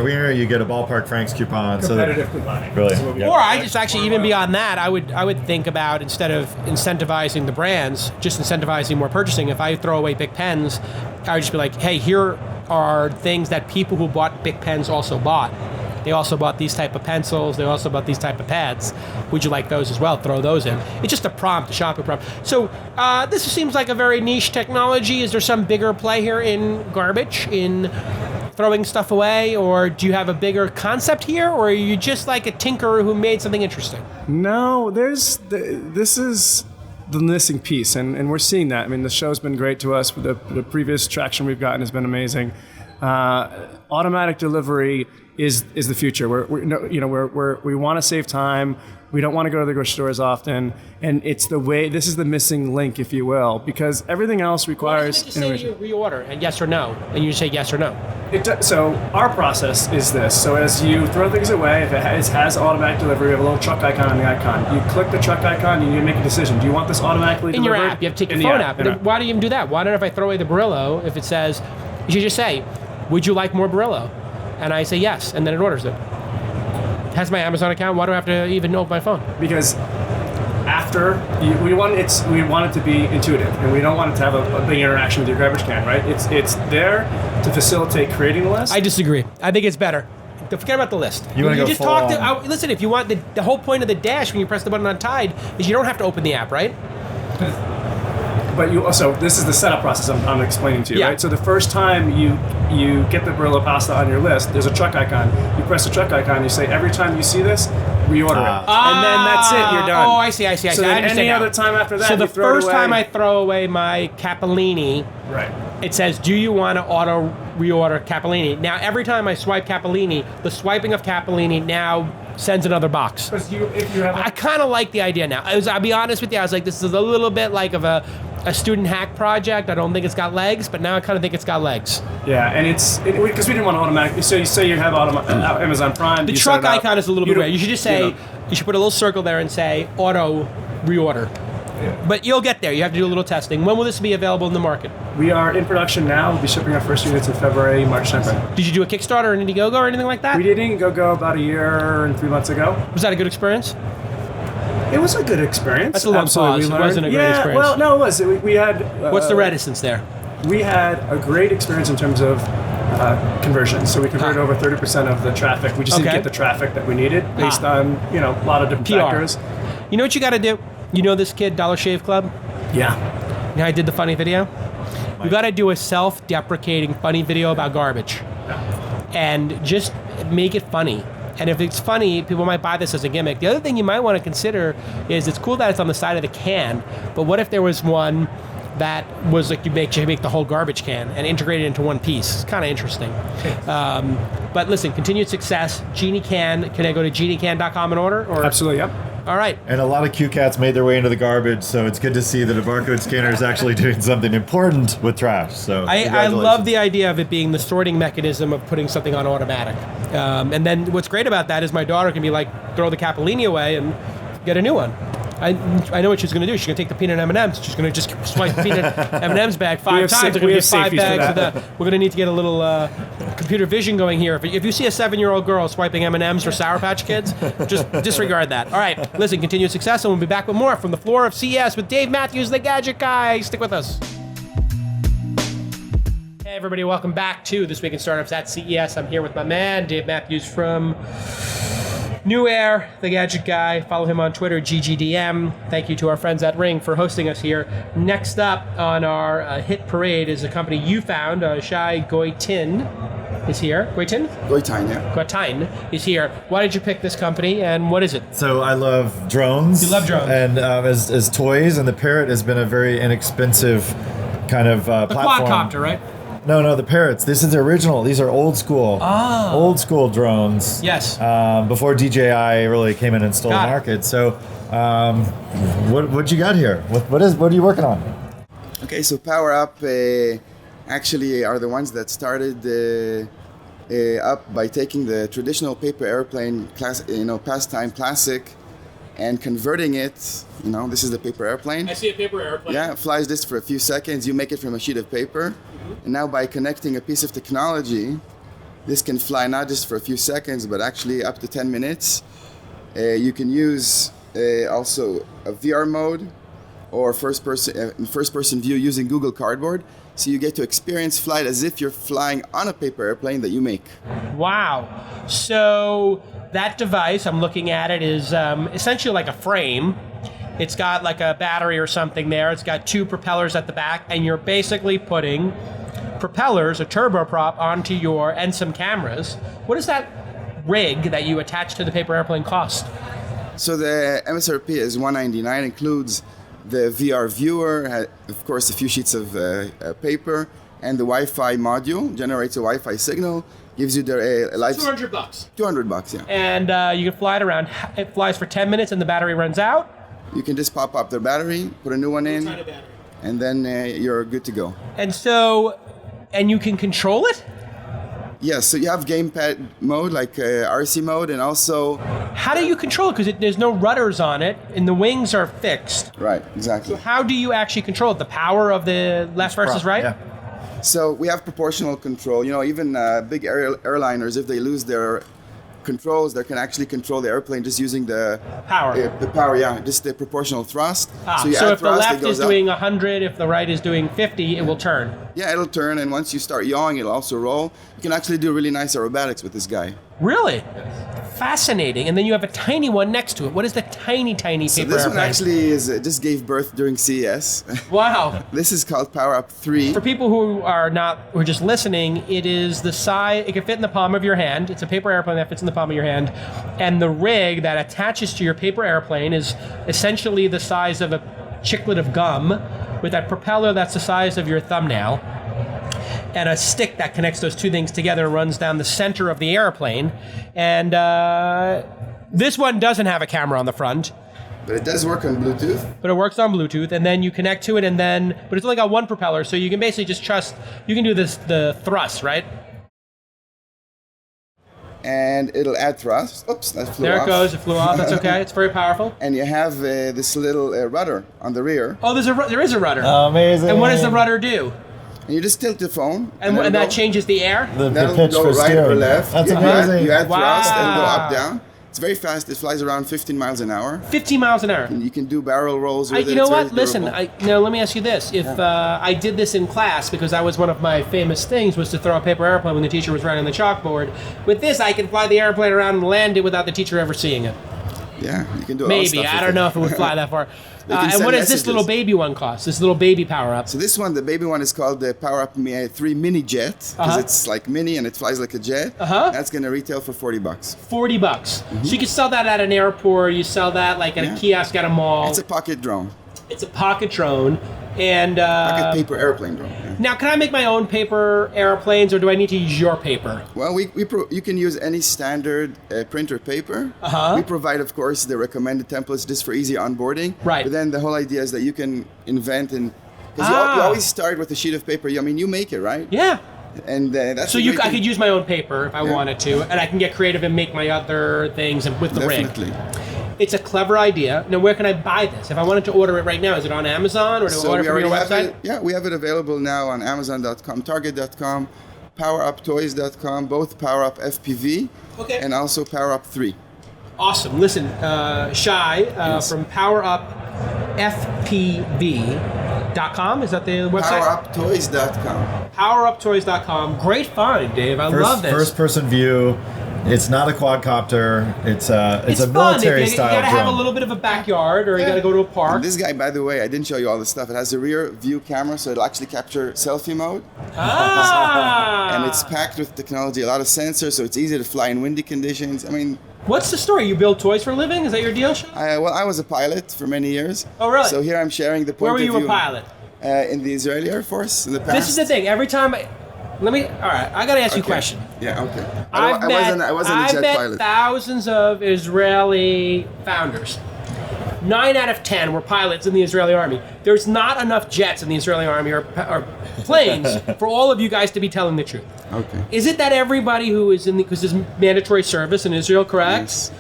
Wiener, you get a Ballpark Franks coupon. Competitive couponing. Really? Or I just actually, even beyond that, I would think about, instead of incentivizing the brands, just incentivizing more purchasing. If I throw away Bic pens, I would just be like, hey, here are things that people who bought Bic pens also bought. They also bought these type of pencils. They also bought these type of pads. Would you like those as well? Throw those in. It's just a prompt, a shopping prompt. So this seems like a very niche technology. Is there some bigger play here in garbage, in throwing stuff away? Or do you have a bigger concept here? Or are you just like a tinkerer who made something interesting? No, this is the missing piece, and we're seeing that. I mean, the show's been great to us. The previous traction we've gotten has been amazing. Automatic delivery is the future. We want to save time. We don't want to go to the grocery store as often, and it's the way. This is the missing link, if you will, because everything else requires innovation. Say you reorder and yes or no, and you just say yes or no. So our process is this. So as you throw things away, if it has automatic delivery, we have a little truck icon on the icon. You click the truck icon, you need to make a decision. Do you want this automatically delivered? In your app, you have to take your phone app. But why do you even do that? Why not, if I throw away the Barillo, if it says, you should just say, would you like more Barillo? And I say yes, and then it orders it. It has my Amazon account. Why do I have to even open my phone? Because we want it to be intuitive, and we don't want it to have a big interaction with your garbage can, right? It's there to facilitate creating the list. I disagree. I think it's better. Forget about the list. You want to go just full talk on. to. Listen, if you want the whole point of the dash when you press the button on Tide is you don't have to open the app, right? But you also, this is the setup process I'm explaining to you, right? So the first time you get the Brillo pasta on your list, there's a truck icon. You press the truck icon, you say, every time you see this, reorder it. And then that's it, you're done. Oh, I see. So then any other time after that, so the you throw it first away. time I throw away my Capellini, Right. it says, do you want to auto reorder Capellini? Now, every time I swipe Capellini, the swiping of Capellini now sends another box. Because if you have I kind of like the idea now. I'll be honest with you, I was like, this is a little bit like of a student hack project. I don't think it's got legs, but now I kind of think it's got legs. Yeah, and because we didn't want to automatic. So you say you have Amazon Prime. The truck icon is a little bit weird. You should just say, you should put a little circle there and say auto reorder. Yeah. But you'll get there. You have to do a little testing. When will this be available in the market? We are in production now. We'll be shipping our first units in February, March timeframe. Did you do a Kickstarter or an Indiegogo or anything like that? We did Indiegogo about a year and 3 months ago. Was that a good experience? It was a good experience. That's a long pause. It wasn't a great experience. Well, no, it was. We had... What's the reticence there? We had a great experience in terms of conversion. So we converted over 30% of the traffic. We just didn't get the traffic that we needed based on, a lot of different factors. You know what you got to do? You know this kid, Dollar Shave Club? Yeah. You know I did the funny video? You got to do a self-deprecating funny video about garbage. And just make it funny. And if it's funny, people might buy this as a gimmick. The other thing you might want to consider is it's cool that it's on the side of the can, but what if there was one that was like you make the whole garbage can and integrate it into one piece? It's kind of interesting. But listen, continued success. GeniCan, can I go to GeniCan.com and order? Or? Absolutely, yep. All right. And a lot of QCats made their way into the garbage, so it's good to see that a barcode scanner is actually doing something important with trash. So I love the idea of it being the sorting mechanism of putting something on automatic. And then what's great about that is my daughter can be like, throw the Capellini away and get a new one. I know what she's going to do. She's going to take the peanut M&Ms. She's going to just swipe the peanut M&Ms bag 5 times. They're going to get 5 bags of that. We're going to need to get a little computer vision going here. If you see a 7-year-old girl swiping M&Ms for Sour Patch Kids, just disregard that. All right, listen, continued success, and we'll be back with more from the floor of CES with Dave Mathews, the Gadget Guy. Stick with us. Hey, everybody, welcome back to This Week in Startups at CES. I'm here with my man, Dave Mathews from New Air, the Gadget Guy. Follow him on Twitter, GGDM. Thank you to our friends at Ring for hosting us here. Next up on our hit parade is a company you found. Shai Goitein is here. Goitein? Goitein, yeah. Goitein is here. Why did you pick this company, and what is it? So I love drones. You love drones. And as toys, and the Parrot has been a very inexpensive kind of platform. Quadcopter, right? No, the Parrots. This is the original. These are old school. Oh. Old school drones. Yes. Before DJI really came in and stole the market. So, what you got here? What are you working on? Okay, so PowerUp actually are the ones that started up by taking the traditional paper airplane pastime classic and converting it. This is the paper airplane. I see a paper airplane. Yeah, it flies this for a few seconds. You make it from a sheet of paper. And now by connecting a piece of technology, this can fly not just for a few seconds, but actually up to 10 minutes. You can use also a VR mode or first person view using Google Cardboard. So you get to experience flight as if you're flying on a paper airplane that you make. Wow. So that device, I'm looking at it, is essentially like a frame. It's got like a battery or something there. It's got 2 propellers at the back, and you're basically putting propellers, a turboprop, onto and some cameras. What does that rig that you attach to the paper airplane cost? So the MSRP is $199, includes the VR viewer, of course, a few sheets of paper, and the Wi-Fi module generates a Wi-Fi signal, gives you the live. $200. $200, yeah. And you can fly it around. It flies for 10 minutes, and the battery runs out. You can just pop up the battery, put a new one in, and then you're good to go. And you can control it? Yes, so you have gamepad mode, like RC mode, and also... How do you control it? Because there's no rudders on it, and the wings are fixed. Right, exactly. So how do you actually control it? The power of the left versus right? Yeah. So we have proportional control. Even big airliners, if they lose their controls, they can actually control the airplane just using the power. The power, yeah, just the proportional thrust. So if the left is doing 100, if the right is doing 50, it will turn. Yeah, it'll turn, and once you start yawing, it'll also roll. You can actually do really nice aerobatics with this guy. Really? Fascinating. And then you have a tiny one next to it. What is the tiny paper airplane? So this one actually just gave birth during CES. Wow. This is called PowerUp 3. For people who are just listening, it is the size, it can fit in the palm of your hand. It's a paper airplane that fits in the palm of your hand. And the rig that attaches to your paper airplane is essentially the size of a chiclet of gum, with that propeller that's the size of your thumbnail, and a stick that connects those 2 things together and runs down the center of the airplane. And this one doesn't have a camera on the front. But it does work on Bluetooth. But it works on Bluetooth, and then you connect to it, but it's only got 1 propeller, so you can basically just you can do the thrust, right? And it'll add thrust. Oops, that flew off. There it goes, it flew off, that's okay, it's very powerful. And you have this little rudder on the rear. Oh, there is a rudder. Amazing. And what does the rudder do? And you just tilt the phone. And that changes the air? The That'll pitch go for right steering. or left. That's amazing. You add thrust Wow. and go up, down. It's very fast. It flies around 15 miles an hour. 15 miles an hour. And you can do barrel rolls with it. You know It's what? very Listen, durable. let me ask you this. If I did this in class, because that was one of my famous things, was to throw a paper airplane when the teacher was writing on the chalkboard. With this, I can fly the airplane around and land it without the teacher ever seeing it. Yeah, you can do a lot of Maybe. stuff I with don't know if it would fly that far. They can And send what does this messages. little baby one cost? This little baby PowerUp? So this one, the baby one, is called the PowerUp 3 Mini Jet, because it's like mini and it flies like a jet. That's going to retail for $40. $40. So you can sell that at an airport. You sell that like at a kiosk at a mall. It's a pocket drone. It's a pocket drone. And Pocket paper airplane drone. Yeah. now, can I make my own paper airplanes, or do I need to use your paper? Well, you can use any standard printer paper. We provide, of course, the recommended templates just for easy onboarding. Right. But then the whole idea is that you can invent because you always start with a sheet of paper. I mean, you make it, right? Yeah. And that's So the great I thing. could use my own paper if I wanted to, and I can get creative and make my other things with the rig. Definitely. It's a clever idea. Now, where can I buy this? If I wanted to order it right now, is it on Amazon, or do I order it from your website? We have it available now on Amazon.com, Target.com, PowerUpToys.com, both PowerUp FPV, and also PowerUp 3. Awesome. Listen, Shai from PowerUpFPV.com, is that the website? PowerUpToys.com. PowerUpToys.com. Great find, Dave. I love this. First person view. It's not a quadcopter. It's a fun. military style You gotta drone. have a little bit of a backyard, or you gotta go to a park. And this guy, by the way, I didn't show you all the stuff. It has a rear view camera, so it'll actually capture selfie mode. And it's packed with technology, a lot of sensors, so it's easy to fly in windy conditions. I mean, what's the story? You build toys for a living? Is that your deal, Shai? I was a pilot for many years. Oh, really? So here I'm sharing the point Where were of you view. a pilot? In the Israeli Air Force in the past. This is the thing. Every time I gotta ask you a question. Yeah, okay. I wasn't a jet pilot. thousands of Israeli founders. 9 out of 10 were pilots in the Israeli army. There's not enough jets in the Israeli army or planes for all of you guys to be telling the truth. Okay. Is it that everybody who is in because there's mandatory service in Israel, correct? Yes.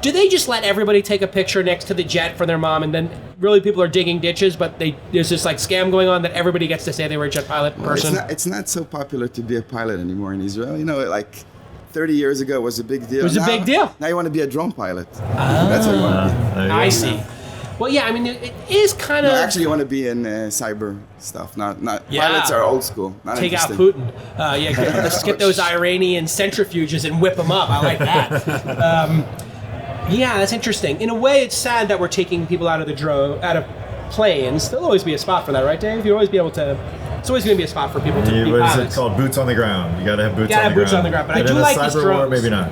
Do they just let everybody take a picture next to the jet for their mom, and then really people are digging ditches, but there's this like scam going on that everybody gets to say they were a jet pilot person? It's not so popular to be a pilot anymore in Israel. You know, like 30 years ago was a big deal. It was a big deal. Now you want to be a drone pilot. That's what you want to be. I see. Well, yeah, I mean, it is kind of... No, actually, you want to be in cyber stuff. Not Yeah. Pilots are old school. Not Take out interesting. Putin. Let's get those Iranian centrifuges and whip them up. I like that. Yeah, that's interesting. In a way, it's sad that we're taking people out of planes. There'll always be a spot for that, right, Dave? You'll always be able to... It's always going to be a spot for people to be What is pilots. it called? Boots on the ground. You got to have boots on the ground. But I do in a like these cyber war, drones. maybe not.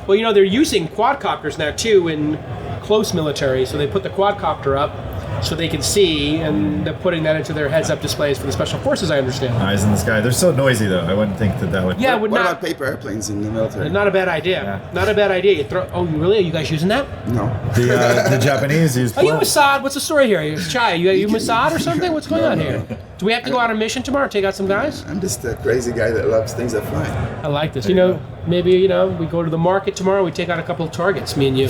Well, you know, they're using quadcopters now, too, in close military. So they put the quadcopter up so they can see, and they're putting that into their heads-up displays for the special forces, I understand. Eyes in the sky. They're so noisy, though. I wouldn't think that would... Yeah, What not about paper airplanes in the military? not a bad idea. Yeah. Not a bad idea. You throw. Oh, really? Are you guys using that? No. The Japanese use... Are you Mossad? What's the story here? Shai, you Mossad or something? What's going on No. here? Do we have to go on a mission tomorrow? Take out some guys? I'm just a crazy guy that loves things that fly. I like this. You know, maybe, we go to the market tomorrow, we take out a couple of targets, me and you.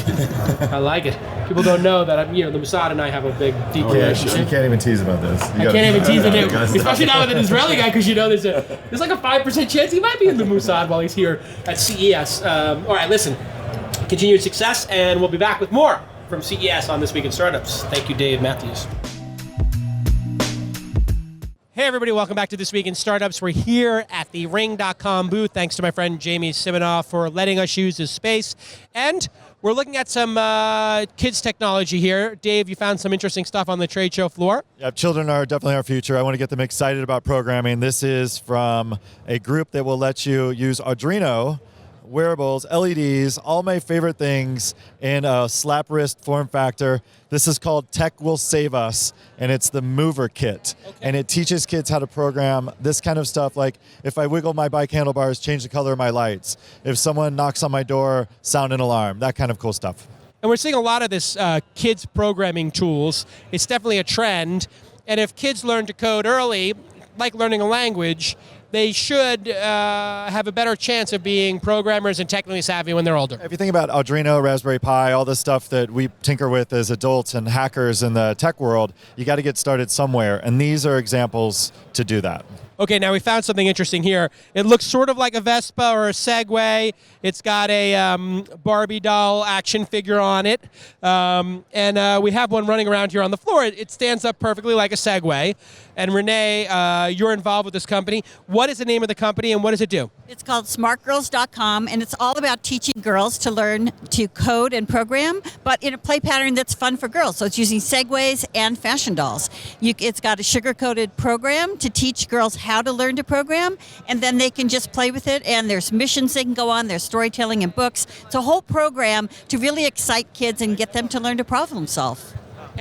I like it. People don't know that, the Mossad and I have a big, deep You relationship. can't even tease about this. I can't even tease it, especially now with an Israeli guy, because there's like a 5% chance he might be in the Mossad while he's here at CES. All right, listen, continued success, and we'll be back with more from CES on This Week in Startups. Thank you, Dave Mathews. Hey everybody, welcome back to This Week in Startups. We're here at the Ring.com booth. Thanks to my friend Jamie Siminoff for letting us use his space. And we're looking at some kids technology here. Dave, you found some interesting stuff on the trade show floor. Yeah, children are definitely our future. I want to get them excited about programming. This is from a group that will let you use Arduino, wearables, LEDs, all my favorite things in a slap wrist form factor. This is called Tech Will Save Us, and it's the Mover Kit. Okay. And it teaches kids how to program this kind of stuff, like if I wiggle my bike handlebars, change the color of my lights. If someone knocks on my door, sound an alarm, that kind of cool stuff. And we're seeing a lot of this kids programming tools. It's definitely a trend. And if kids learn to code early, like learning a language, they should have a better chance of being programmers and technically savvy when they're older. If you think about Arduino, Raspberry Pi, all the stuff that we tinker with as adults and hackers in the tech world, you got to get started somewhere. And these are examples to do that. Okay, now we found something interesting here. It looks sort of like a Vespa or a Segway. It's got a Barbie doll action figure on it. And we have one running around here on the floor. It stands up perfectly like a Segway. And Renee, you're involved with this company. What is the name of the company and what does it do? It's called SmartGurlz.com, and it's all about teaching girls to learn to code and program, but in a play pattern that's fun for girls. So it's using Segways and fashion dolls. It's got a sugar-coated program to teach girls how to learn to program, and then they can just play with it, and there's missions they can go on, there's storytelling and books. It's a whole program to really excite kids and get them to learn to problem solve.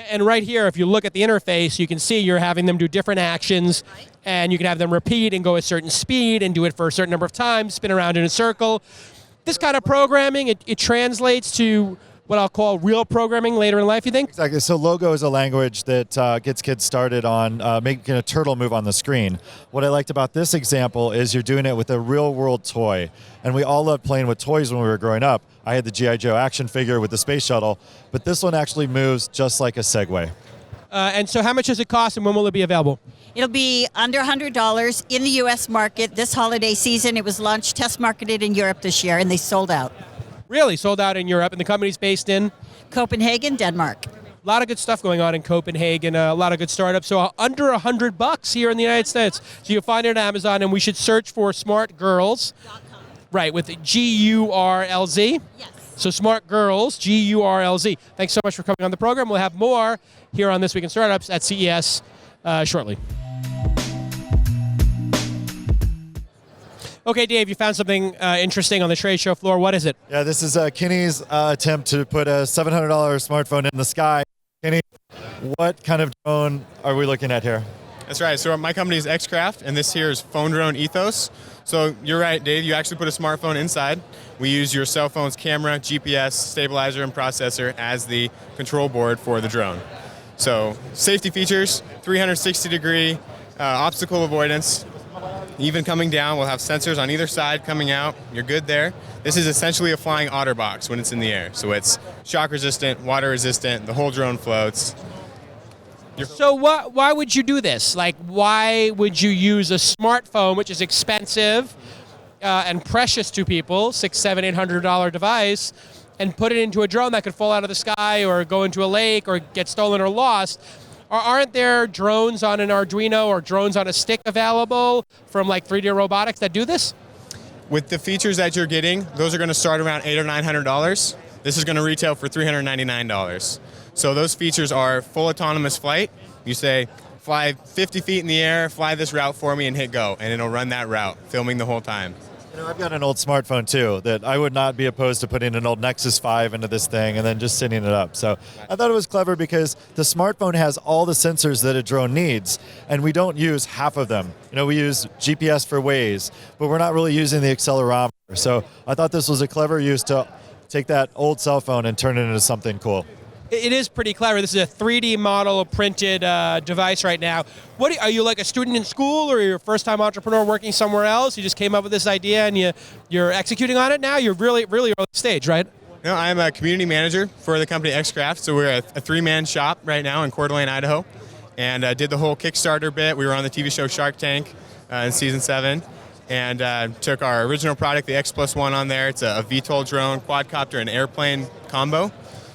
And right here, if you look at the interface, you can see you're having them do different actions, and you can have them repeat and go a certain speed and do it for a certain number of times, spin around in a circle. This kind of programming, it translates to what I'll call real programming later in life, you think? Exactly. So Logo is a language that gets kids started on making a turtle move on the screen. What I liked about this example is you're doing it with a real-world toy. And we all loved playing with toys when we were growing up. I had the GIJO action figure with the space shuttle, but this one actually moves just like a Segway. And so how much does it cost and when will it be available? It'll be under $100 in the U.S. market this holiday season. It was launched, test marketed in Europe this year, and they sold out. Really? Sold out in Europe, and the company's based in? Copenhagen, Denmark. A lot of good stuff going on in Copenhagen, a lot of good startups. So under $100 here in the United States. So you'll find it on Amazon, and we should search for SmartGurlz. Right, with GURLZ. Yes. So SmartGurlz, GURLZ. Thanks so much for coming on the program. We'll have more here on This Week in Startups at CES shortly. Okay, Dave, you found something interesting on the trade show floor. What is it? Yeah, this is Kenny's attempt to put a $700 smartphone in the sky. Kenny, what kind of drone are we looking at here? That's right. So my company is xCraft, and this here is Phone Drone Ethos. So you're right, Dave. You actually put a smartphone inside. We use your cell phone's camera, GPS, stabilizer, and processor as the control board for the drone. So safety features, 360-degree obstacle avoidance. Even coming down, we'll have sensors on either side coming out. You're good there. This is essentially a flying OtterBox when it's in the air. So it's shock resistant, water resistant, the whole drone floats. So why would you do this? Like, why would you use a smartphone, which is expensive and precious to people, $600, $700, $800 device, and put it into a drone that could fall out of the sky or go into a lake or get stolen or lost? Aren't there drones on an Arduino or drones on a stick available from like 3D Robotics that do this? With the features that you're getting, those are going to start around $800 or $900. This is going to retail for $399. So those features are full autonomous flight. You say, fly 50 feet in the air, fly this route for me, and hit go, and it'll run that route, filming the whole time. You know, I've got an old smartphone too that I would not be opposed to putting an old Nexus 5 into this thing and then just sitting it up. So I thought it was clever because the smartphone has all the sensors that a drone needs, and we don't use half of them. You know, we use GPS for Waze, but we're not really using the accelerometer. So I thought this was a clever use to take that old cell phone and turn it into something cool. It is pretty clever. This is a 3D model printed device right now. Are you like a student in school, or you're a first-time entrepreneur working somewhere else? You just came up with this idea and you're executing on it now? You're really early stage, right? No, I'm a community manager for the company xCraft. So we're a three-man shop right now in Coeur d'Alene, Idaho, and did the whole Kickstarter bit. We were on the TV show Shark Tank in season 7. And took our original product, the X+1 on there. It's a VTOL drone, quadcopter, and airplane combo.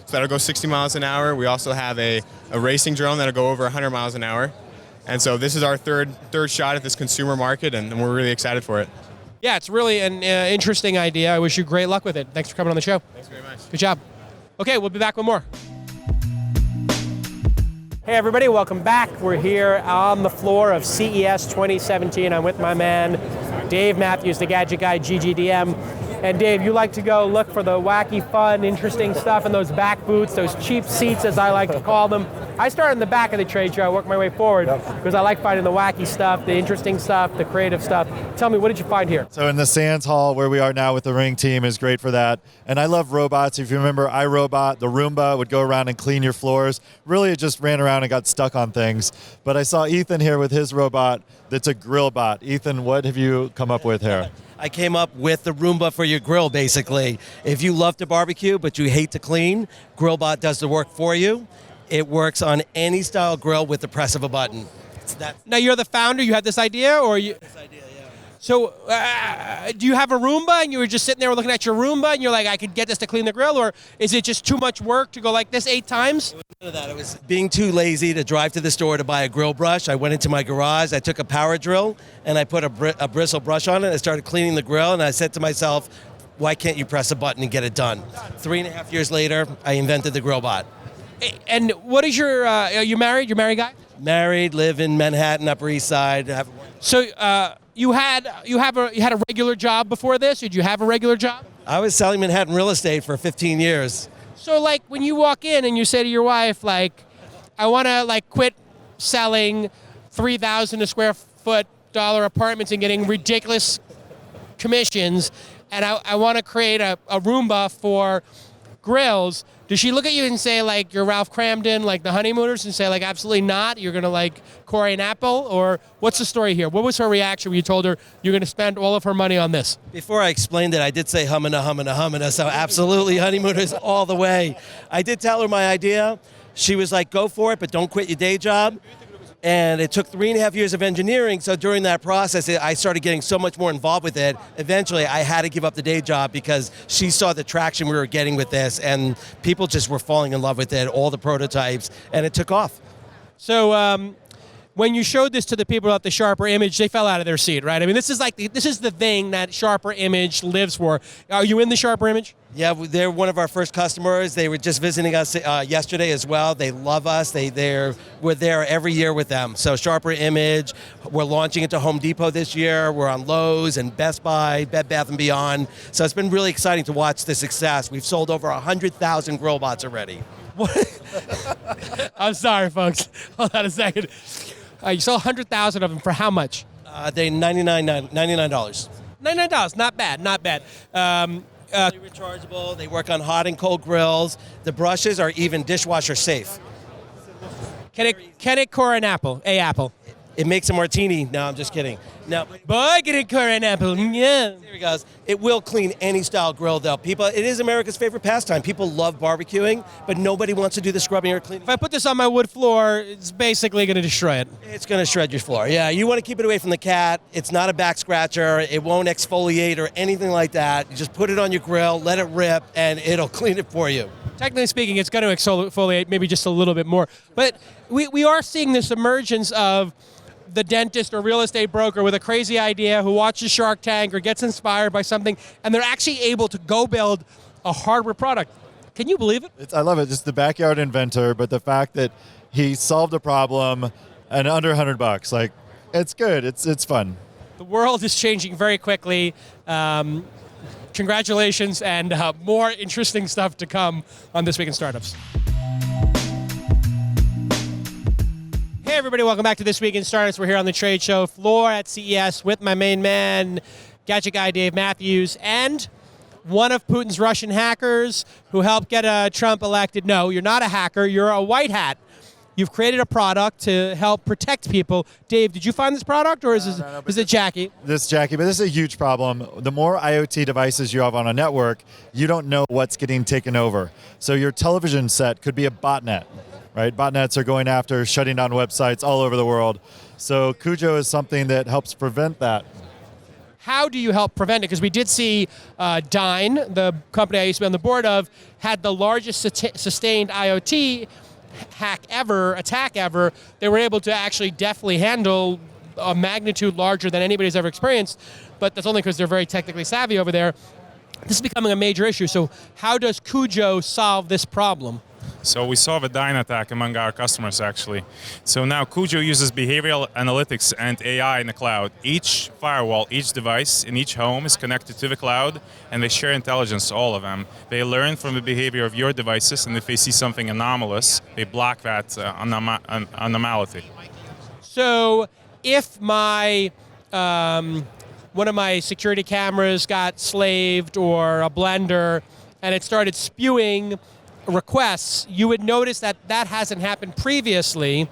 So that'll go 60 miles an hour. We also have a racing drone that'll go over 100 miles an hour. And so this is our third shot at this consumer market, and we're really excited for it. Yeah, it's really an interesting idea. I wish you great luck with it. Thanks for coming on the show. Thanks very much. Good job. Okay, we'll be back with more. Hey everybody, welcome back. We're here on the floor of CES 2017. I'm with my man, Dave Mathews, the gadget guy, GGDM. And Dave, you like to go look for the wacky, fun, interesting stuff in those back booths, those cheap seats, as I like to call them. I started in the back of the trade show. I worked my way forward because I like finding the wacky stuff, the interesting stuff, the creative stuff. Tell me, what did you find here? So in the Sands Hall, where we are now with the Ring team, is great for that. And I love robots. If you remember iRobot, the Roomba would go around and clean your floors. Really, it just ran around and got stuck on things. But I saw Ethan here with his robot that's a Grillbot. Ethan, what have you come up with here? I came up with the Roomba for your grill, basically. If you love to barbecue, but you hate to clean, Grillbot does the work for you. It works on any style grill with the press of a button. Now, you're the founder? You had this idea? Or you? This idea, yeah. So, do you have a Roomba and you were just sitting there looking at your Roomba and you're like, I could get this to clean the grill? Or is it just too much work to go like this 8 times? None of that. It was being too lazy to drive to the store to buy a grill brush. I went into my garage, I took a power drill, and I put a bristle brush on it. I started cleaning the grill, and I said to myself, why can't you press a button and get it done? 3.5 years later, I invented the Grillbot. And what is your, are you married? You're a married guy? Married, live in Manhattan, Upper East Side. So you had a regular job before this? Or did you have a regular job? I was selling Manhattan real estate for 15 years. So like when you walk in and you say to your wife, like, I want to like quit selling $3,000 a square foot dollar apartments and getting ridiculous commissions, and I want to create a Roomba for grills. Does she look at you and say, like, you're Ralph Cramden, like the Honeymooners, and say, like, absolutely not, you're going to, like, Corey and Apple? Or what's the story here? What was her reaction when you told her you're going to spend all of her money on this? Before I explained it, I did say humana, so absolutely Honeymooners all the way. I did tell her my idea. She was like, go for it, but don't quit your day job. And it took 3.5 years of engineering, so during that process, I started getting so much more involved with it. Eventually, I had to give up the day job because she saw the traction we were getting with this, and people just were falling in love with it, all the prototypes, and it took off. So when you showed this to the people at the Sharper Image, they fell out of their seat, right? I mean, this is the thing that Sharper Image lives for. Are you in the Sharper Image? Yeah, they're one of our first customers. They were just visiting us yesterday as well. They love us. We're there every year with them. So Sharper Image, we're launching it to Home Depot this year. We're on Lowe's and Best Buy, Bed Bath & Beyond. So it's been really exciting to watch the success. We've sold over 100,000 Grillbots already. I'm sorry, folks. Hold on a second. You sold 100,000 of them for how much? They $99. $99, not bad, not bad. Fully rechargeable. They work on hot and cold grills. The brushes are even dishwasher safe. Can it core an apple? A apple. It makes a martini. No, I'm just kidding. No, Boy, can it core an apple? Yeah. there he goes. It will clean any style grill, though. It is America's favorite pastime. People love barbecuing, but nobody wants to do the scrubbing or cleaning. If I put this on my wood floor, it's basically going to destroy it. It's going to shred your floor. Yeah, you want to keep it away from the cat. It's not a back scratcher. It won't exfoliate or anything like that. You just put it on your grill, let it rip, and it'll clean it for you. Technically speaking, it's going to exfoliate maybe just a little bit more. But we are seeing this emergence of the dentist or real estate broker with a crazy idea who watches Shark Tank or gets inspired by something, and they're actually able to go build a hardware product. Can you believe it? I love it. Just the backyard inventor, but the fact that he solved a problem and under $100, like, it's good. It's fun. The world is changing very quickly. Congratulations, and more interesting stuff to come on This Week in Startups. Hey everybody, welcome back to This Week in Startups. We're here on the trade show floor at CES with my main man, gadget guy Dave Mathews, and one of Putin's Russian hackers who helped get Trump elected. No, you're not a hacker, you're a white hat. You've created a product to help protect people. Dave, did you find this product, or is it Jackie? This is Jackie, but this is a huge problem. The more IoT devices you have on a network, you don't know what's getting taken over. So your television set could be a botnet. Right? Botnets are going after shutting down websites all over the world. So CUJO is something that helps prevent that. How do you help prevent it? Because we did see Dine, the company I used to be on the board of, had the largest sustained IoT attack ever. They were able to actually definitely handle a magnitude larger than anybody's ever experienced, but that's only because they're very technically savvy over there. This is becoming a major issue. So how does CUJO solve this problem? So we saw the Dine attack among our customers, actually. So now CUJO uses behavioral analytics and AI in the cloud. Each firewall, each device in each home is connected to the cloud, and they share intelligence to all of them. They learn from the behavior of your devices, and if they see something anomalous, they block that anomaly. So if my one of my security cameras got slaved, or a blender, and it started spewing requests, you would notice that that hasn't happened previously,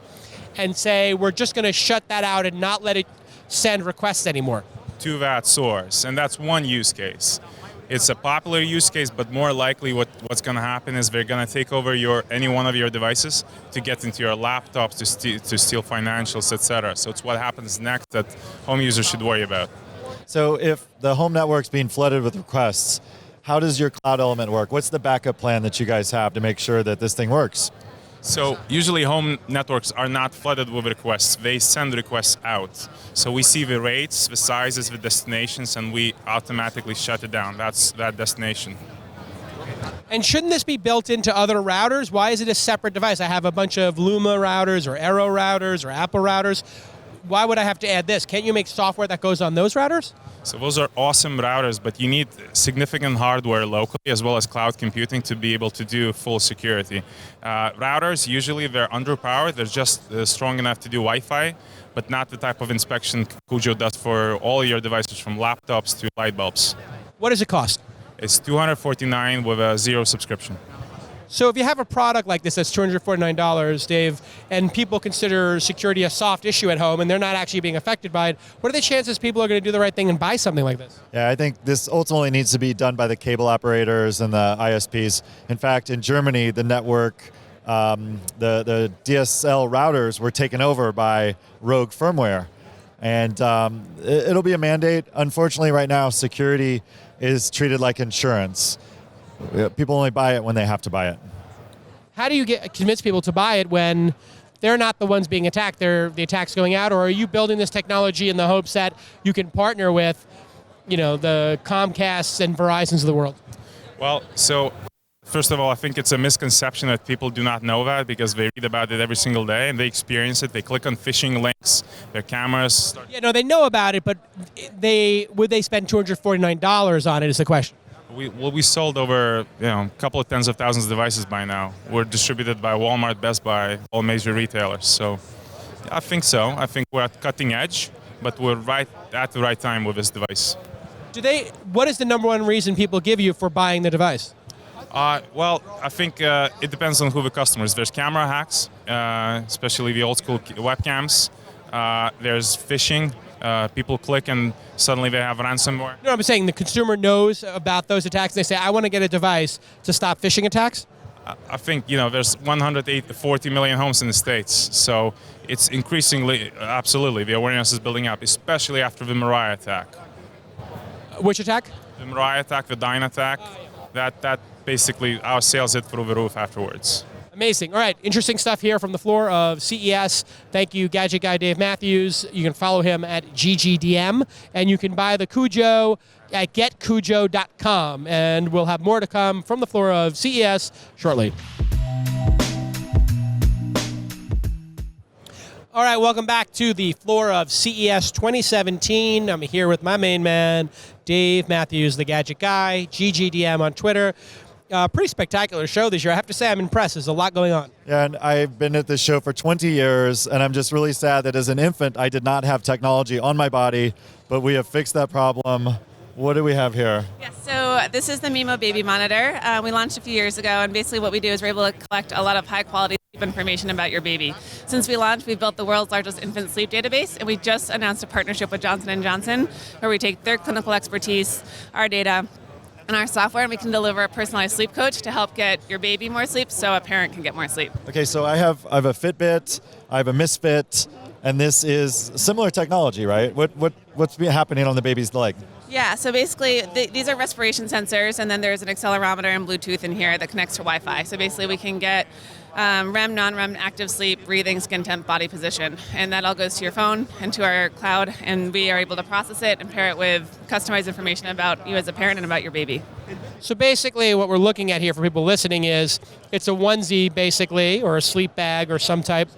and say, we're just going to shut that out and not let it send requests anymore. To that source, and that's one use case. It's a popular use case, but more likely what's going to happen is they're going to take over any one of your devices to get into your laptops, to steal financials, etc. So it's what happens next that home users should worry about. So if the home network's being flooded with requests, how does your cloud element work? What's the backup plan that you guys have to make sure that this thing works? So usually home networks are not flooded with requests. They send requests out. So we see the rates, the sizes, the destinations, and we automatically shut it down. That's that destination. And shouldn't this be built into other routers? Why is it a separate device? I have a bunch of Luma routers or Arrow routers or Apple routers. Why would I have to add this? Can't you make software that goes on those routers? So those are awesome routers, but you need significant hardware locally as well as cloud computing to be able to do full security. Routers, usually they're underpowered. They're just strong enough to do Wi-Fi, but not the type of inspection CUJO does for all your devices from laptops to light bulbs. What does it cost? It's $249 with a zero subscription. So if you have a product like this that's $249, Dave, and people consider security a soft issue at home and they're not actually being affected by it, what are the chances people are going to do the right thing and buy something like this? Yeah, I think this ultimately needs to be done by the cable operators and the ISPs. In fact, in Germany, the network, the DSL routers were taken over by rogue firmware. And it'll be a mandate. Unfortunately, right now, security is treated like insurance. People only buy it when they have to buy it. How do you convince people to buy it when they're not the ones being attacked, the attack's going out, or are you building this technology in the hopes that you can partner with, the Comcasts and Verizons of the world? Well, so first of all, I think it's a misconception that people do not know that because they read about it every single day and they experience it. They click on phishing links, their cameras. They know about it, but would they spend $249 on it is the question. We sold over a couple of tens of thousands of devices by now. We're distributed by Walmart, Best Buy, all major retailers. So I think so. I think we're at cutting edge, but we're right at the right time with this device. What is the number one reason people give you for buying the device? Well, I think it depends on who the customer is. There's camera hacks, especially the old school webcams. There's phishing. People click and suddenly they have ransomware. I'm saying the consumer knows about those attacks. They say, I want to get a device to stop phishing attacks. I think, there's 140 million homes in the States. So it's increasingly, absolutely, the awareness is building up, especially after the Mariah attack. Which attack? The Mariah attack, the Dine attack. That basically, our sales hit through the roof afterwards. Amazing. All right, interesting stuff here from the floor of CES. Thank you, Gadget Guy Dave Mathews. You can follow him at GGDM, and you can buy the CUJO at getcujo.com. And we'll have more to come from the floor of CES shortly. All right, welcome back to the floor of CES 2017. I'm here with my main man, Dave Mathews, the Gadget Guy, GGDM on Twitter. Pretty spectacular show this year. I have to say I'm impressed. There's a lot going on. Yeah, and I've been at this show for 20 years, and I'm just really sad that as an infant, I did not have technology on my body, but we have fixed that problem. What do we have here? Yes, so this is the Mimo baby monitor. We launched a few years ago, and basically what we do is we're able to collect a lot of high-quality sleep information about your baby. Since we launched, we've built the world's largest infant sleep database, and we just announced a partnership with Johnson & Johnson, where we take their clinical expertise, our data, and our software, and we can deliver a personalized sleep coach to help get your baby more sleep so a parent can get more sleep. Okay, so I have a Fitbit, I have a Misfit, and this is similar technology, right? What's happening on the baby's leg? Yeah, so basically these are respiration sensors, and then there's an accelerometer and Bluetooth in here that connects to Wi-Fi. So basically we can get REM, non-REM, active sleep, breathing, skin temp, body position. And that all goes to your phone and to our cloud, and we are able to process it and pair it with customized information about you as a parent and about your baby. So basically what we're looking at here for people listening is it's a onesie basically, or a sleep bag or some type.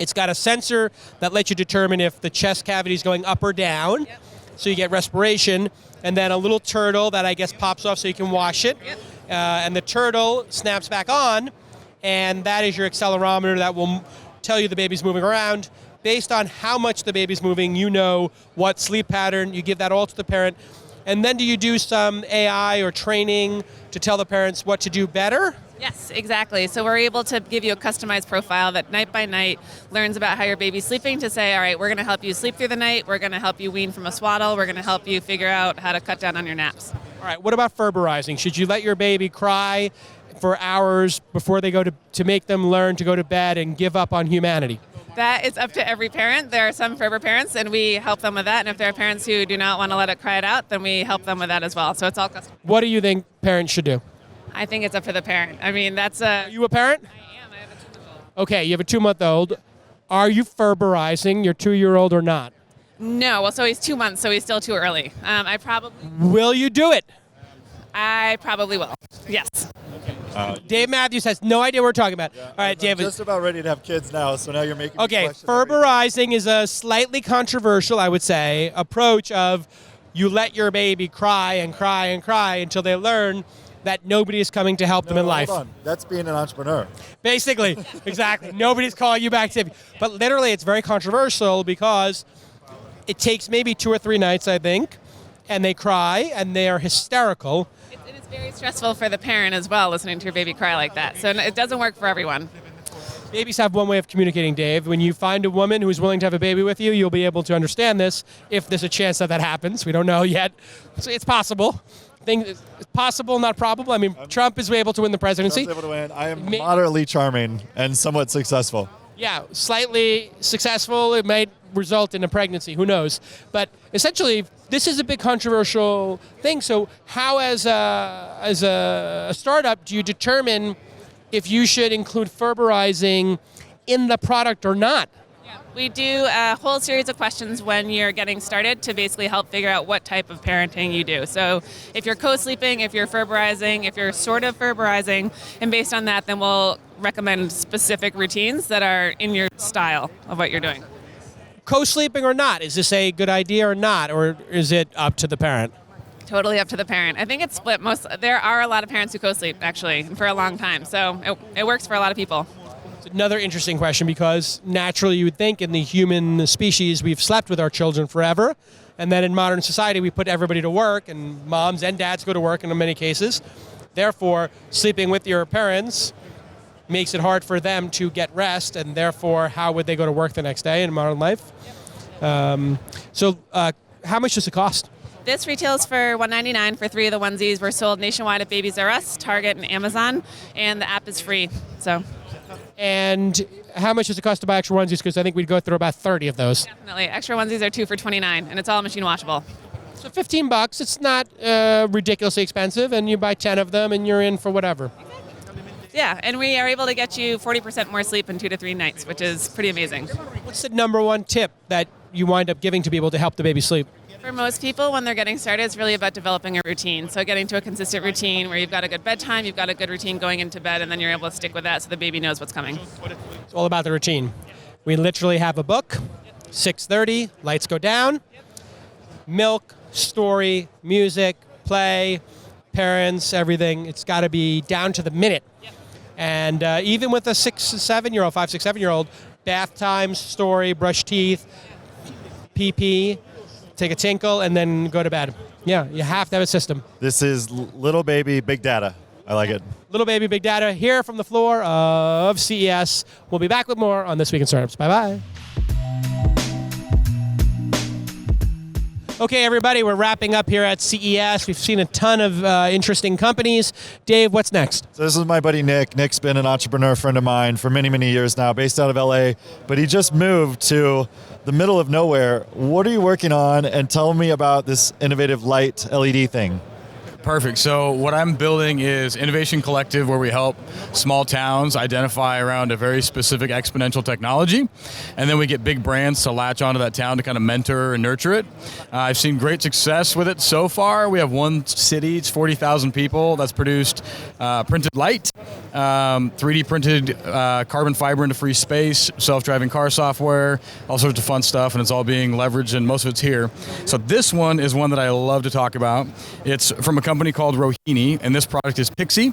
It's got a sensor that lets you determine if the chest cavity is going up or down. Yep. So you get respiration, and then a little turtle that I guess pops off so you can wash it. Yep. And the turtle snaps back on, and that is your accelerometer that will tell you the baby's moving around. Based on how much the baby's moving, you know what sleep pattern, you give that all to the parent. And then do you do some AI or training to tell the parents what to do better? Yes, exactly. So we're able to give you a customized profile that night by night learns about how your baby's sleeping to say, all right, we're going to help you sleep through the night, we're going to help you wean from a swaddle, we're going to help you figure out how to cut down on your naps. All right, what about ferberizing? Should you let your baby cry for hours before they go to make them learn to go to bed and give up on humanity? That is up to every parent. There are some Ferber parents, and we help them with that. And if there are parents who do not want to let it cry it out, then we help them with that as well. So it's all custom. What do you think parents should do? I think it's up to the parent. I mean, that's a... Are you a parent? I am. I have a 2-month-old. Okay, you have a 2-month-old. Are you ferberizing your 2-year-old or not? No. Well, so he's 2 months, so he's still too early. I probably... Will you do it? I probably will. Yes. Dave Mathews has no idea what we're talking about. Yeah, all right, David. I'm just about ready to have kids now, so now you're making me Okay, question ferberizing is a slightly controversial, I would say, approach of you let your baby cry and cry and cry until they learn that nobody is coming to help them in life. Hold on. That's being an entrepreneur. Basically, exactly. Nobody's calling you back to. But literally, it's very controversial because it takes maybe 2 or 3 nights, I think, and they cry and they are hysterical. It is very stressful for the parent as well, listening to your baby cry like that. So it doesn't work for everyone. Babies have one way of communicating, Dave. When you find a woman who's willing to have a baby with you, you'll be able to understand this if there's a chance that happens. We don't know yet. So it's possible. It's possible, not probable. I mean, Trump is able to win the presidency. Trump's able to win. I am moderately charming and somewhat successful. Yeah, slightly successful. It might result in a pregnancy. Who knows? But essentially, this is a big controversial thing. So how, as a startup, do you determine if you should include ferberizing in the product or not? We do a whole series of questions when you're getting started to basically help figure out what type of parenting you do. So if you're co-sleeping, if you're ferberizing, if you're sort of ferberizing, and based on that, then we'll recommend specific routines that are in your style of what you're doing. Co-sleeping or not? Is this a good idea or not? Or is it up to the parent? Totally up to the parent. I think it's split. There are a lot of parents who co-sleep, actually, for a long time. So it works for a lot of people. Another interesting question, because naturally you would think in the human species we've slept with our children forever, And then in modern society, we put everybody to work, and moms and dads go to work in many cases. Therefore, sleeping with your parents makes it hard for them to get rest, and therefore, how would they go to work the next day in modern life? So how much does it cost? This retails for $199 for 3 of the onesies. We're sold nationwide at Babies R Us, Target, and Amazon, and the app is free. So. And how much does it cost to buy extra onesies? Because I think we'd go through about 30 of those. Definitely. Extra onesies are 2 for $29, and it's all machine washable. So $15, it's not ridiculously expensive, and you buy 10 of them, and you're in for whatever. Yeah, and we are able to get you 40% more sleep in 2 to 3 nights, which is pretty amazing. What's the number one tip that you wind up giving to people to help the baby sleep? For most people, when they're getting started, it's really about developing a routine. So getting to a consistent routine where you've got a good bedtime, you've got a good routine going into bed, and then you're able to stick with that so the baby knows what's coming. It's all about the routine. We literally have a book, 6:30, lights go down, milk, story, music, play, parents, everything. It's got to be down to the minute. And even with a 6, 7-year-old, 5, 6, 7-year-old, bath time, story, brush teeth, pee-pee, take a tinkle, and then go to bed. Yeah, you have to have a system. This is Little Baby Big Data. I like it. Little Baby Big Data here from the floor of CES. We'll be back with more on This Week in Startups. Bye-bye. Okay, everybody, we're wrapping up here at CES. We've seen a ton of interesting companies. Dave, what's next? So this is my buddy Nick. Nick's been an entrepreneur friend of mine for many, many years now, based out of LA, but he just moved to the middle of nowhere. What are you working on? And tell me about this innovative light LED thing. Perfect. So what I'm building is Innovation Collective, where we help small towns identify around a very specific exponential technology, and then we get big brands to latch onto that town to kind of mentor and nurture it. I've seen great success with it so far. We have one city, it's 40,000 people, that's produced printed light, 3D printed carbon fiber into free space, self-driving car software, all sorts of fun stuff, and it's all being leveraged, and most of it's here. So this one is one that I love to talk about. It's from a company called Rohini, and this product is Pixie.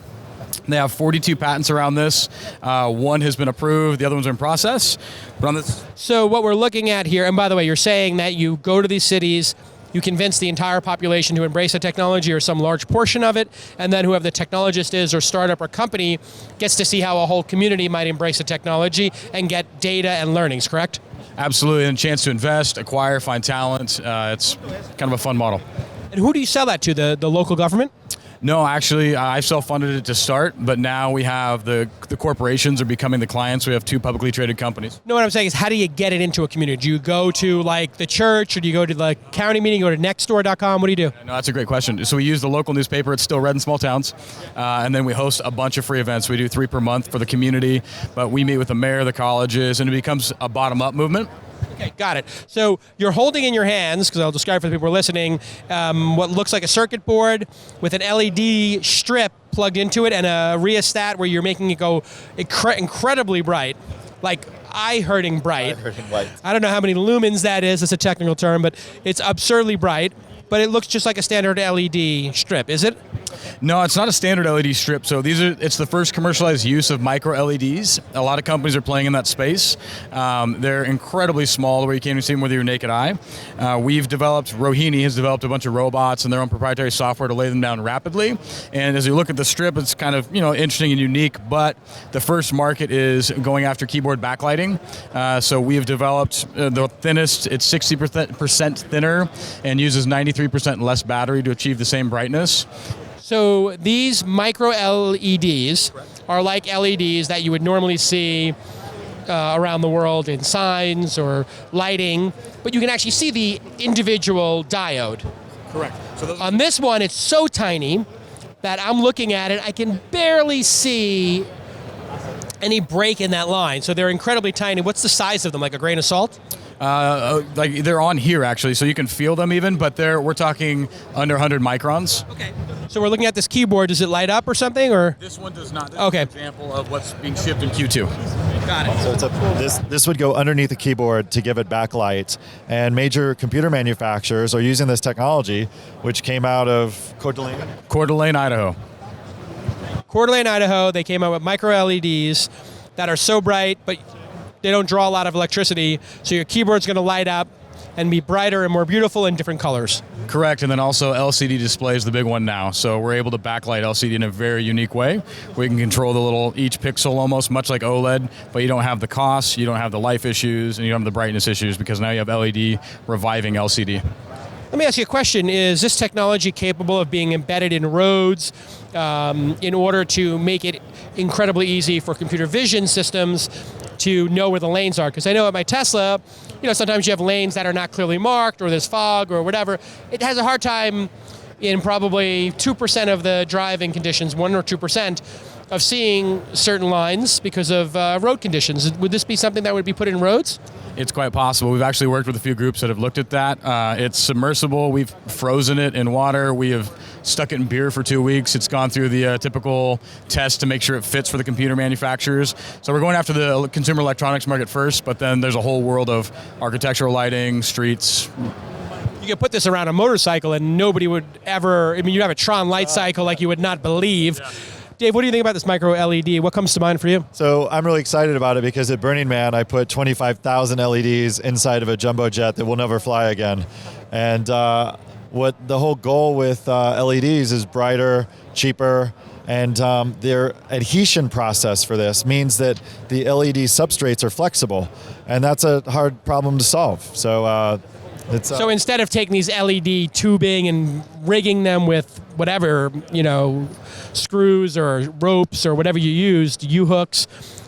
They have 42 patents around this. One has been approved, the other one's in process. But on this. So what we're looking at here, and by the way, you're saying that you go to these cities, you convince the entire population to embrace the technology or some large portion of it, and then whoever the technologist is or startup or company gets to see how a whole community might embrace the technology and get data and learnings, correct? Absolutely, and a chance to invest, acquire, find talent. It's kind of a fun model. And who do you sell that to, the local government? No, actually, I self-funded it to start, but now we have the corporations are becoming the clients. We have 2 publicly traded companies. No, what I'm saying is, how do you get it into a community? Do you go to like the church, or do you go to the county meeting, go to nextdoor.com? What do you do? No, that's a great question. So we use the local newspaper. It's still read in small towns. And then we host a bunch of free events. We do 3 per month for the community, but we meet with the mayor, the colleges, and it becomes a bottom-up movement. Okay, got it. So you're holding in your hands, because I'll describe for the people who are listening, what looks like a circuit board with an LED strip plugged into it and a rheostat where you're making it go incredibly bright, like eye-hurting bright. Eye-hurting light. I don't know how many lumens that is. It's a technical term, but it's absurdly bright. But it looks just like a standard LED strip, is it? No, it's not a standard LED strip. So it's the first commercialized use of micro LEDs. A lot of companies are playing in that space. They're incredibly small, where you can't even see them with your naked eye. Rohini has developed a bunch of robots and their own proprietary software to lay them down rapidly. And as you look at the strip, it's kind of interesting and unique. But the first market is going after keyboard backlighting. So we have developed the thinnest. It's 60% thinner and uses 93% less battery to achieve the same brightness. So these micro LEDs are like LEDs that you would normally see around the world in signs or lighting, but you can actually see the individual diode. Correct. So on this one, it's so tiny that I'm looking at it, I can barely see any break in that line. So they're incredibly tiny. What's the size of them, like a grain of salt? Like they're on here actually, so you can feel them even, but we're talking under 100 microns. Okay. So we're looking at this keyboard. Does it light up or something, or? This one does not. This okay. is an example of what's being shipped in Q2. Got it. So this would go underneath the keyboard to give it backlight, and major computer manufacturers are using this technology, which came out of Coeur d'Alene, Idaho. Coeur d'Alene, Idaho. They came out with micro LEDs that are so bright, but they don't draw a lot of electricity, so your keyboard's going to light up, and be brighter and more beautiful in different colors. Correct, and then also LCD display is the big one now. So we're able to backlight LCD in a very unique way. We can control each pixel almost, much like OLED, but you don't have the costs, you don't have the life issues, and you don't have the brightness issues because now you have LED reviving LCD. Let me ask you a question. Is this technology capable of being embedded in roads in order to make it incredibly easy for computer vision systems to know where the lanes are? Because I know at my Tesla, sometimes you have lanes that are not clearly marked or there's fog or whatever. It has a hard time in probably 2% of the driving conditions, 1 or 2%, of seeing certain lines because of road conditions. Would this be something that would be put in roads? It's quite possible. We've actually worked with a few groups that have looked at that. It's submersible. We've frozen it in water. We have stuck it in beer for 2 weeks. It's gone through the typical test to make sure it fits for the computer manufacturers. So we're going after the consumer electronics market first, but then there's a whole world of architectural lighting, streets. You could put this around a motorcycle and nobody would ever, you'd have a Tron light cycle like you would not believe. Yeah. Dave, what do you think about this micro LED? What comes to mind for you? So I'm really excited about it because at Burning Man, I put 25,000 LEDs inside of a jumbo jet that will never fly again. And what the whole goal with LEDs is brighter, cheaper, and their adhesion process for this means that the LED substrates are flexible. And that's a hard problem to solve. So so instead of taking these LED tubing and rigging them with whatever, screws or ropes or whatever you used, U-hooks,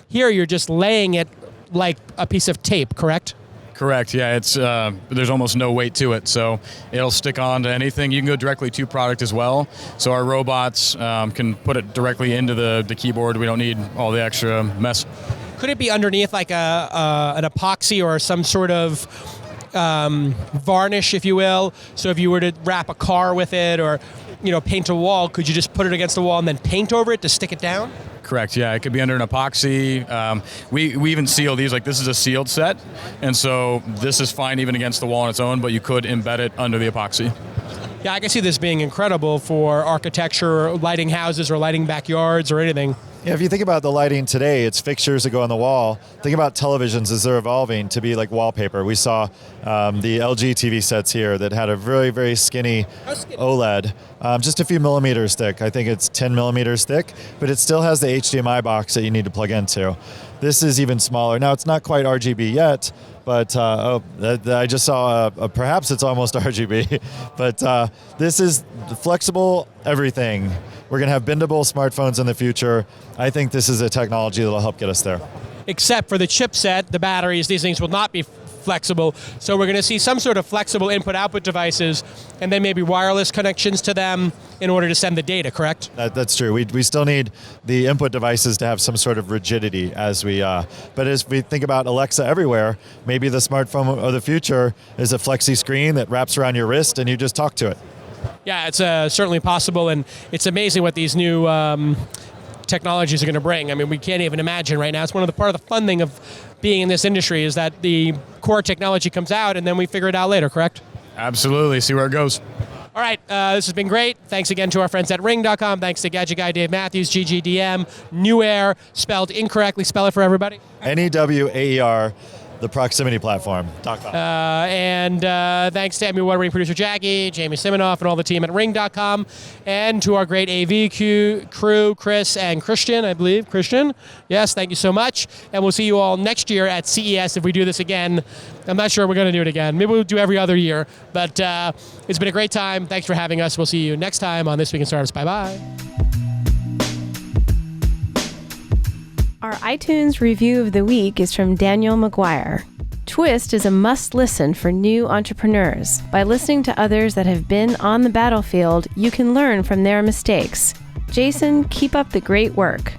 here you're just laying it like a piece of tape, correct? Correct, yeah. It's there's almost no weight to it, so it'll stick on to anything. You can go directly to product as well. So our robots can put it directly into the keyboard. We don't need all the extra mess. Could it be underneath like an epoxy or some sort of varnish, if you will? So if you were to wrap a car with it or paint a wall, could you just put it against the wall and then paint over it to stick it down? Correct, yeah. It could be under an epoxy. We even seal these, like this is a sealed set, and so this is fine even against the wall on its own, but you could embed it under the epoxy. Yeah, I can see this being incredible for architecture, lighting houses or lighting backyards or anything. Yeah, if you think about the lighting today, it's fixtures that go on the wall. Think about televisions as they're evolving to be like wallpaper. We saw the LG TV sets here that had a very, very skinny OLED, just a few millimeters thick. I think it's 10 millimeters thick, but it still has the HDMI box that you need to plug into. This is even smaller. Now, it's not quite RGB yet, but I just saw perhaps it's almost RGB. But this is flexible everything. We're going to have bendable smartphones in the future. I think this is a technology that will help get us there. Except for the chipset, the batteries, these things will not be flexible. So we're going to see some sort of flexible input-output devices and then maybe wireless connections to them in order to send the data, correct? That's true. We still need the input devices to have some sort of rigidity but as we think about Alexa everywhere, maybe the smartphone of the future is a flexi screen that wraps around your wrist and you just talk to it. Yeah, it's certainly possible, and it's amazing what these new technologies are going to bring. I mean, we can't even imagine right now. It's part of the fun thing of being in this industry is that the core technology comes out, and then we figure it out later, correct? Absolutely. See where it goes. All right, this has been great. Thanks again to our friends at Ring.com. Thanks to Gadget Guy Dave Mathews, GGDM, New Air, spelled incorrectly. Spell it for everybody. NEWAER. The proximity platform. And thanks to Emmy Award-winning producer Jackie, Jamie Siminoff, and all the team at Ring.com, and to our great AV crew, Chris and Christian, I believe. Christian, yes, thank you so much. And we'll see you all next year at CES if we do this again. I'm not sure we're going to do it again. Maybe we'll do every other year. But it's been a great time. Thanks for having us. We'll see you next time on This Week in Startups. Bye-bye. Our iTunes review of the week is from Daniel McGuire. Twist is a must-listen for new entrepreneurs. By listening to others that have been on the battlefield, you can learn from their mistakes. Jason, keep up the great work.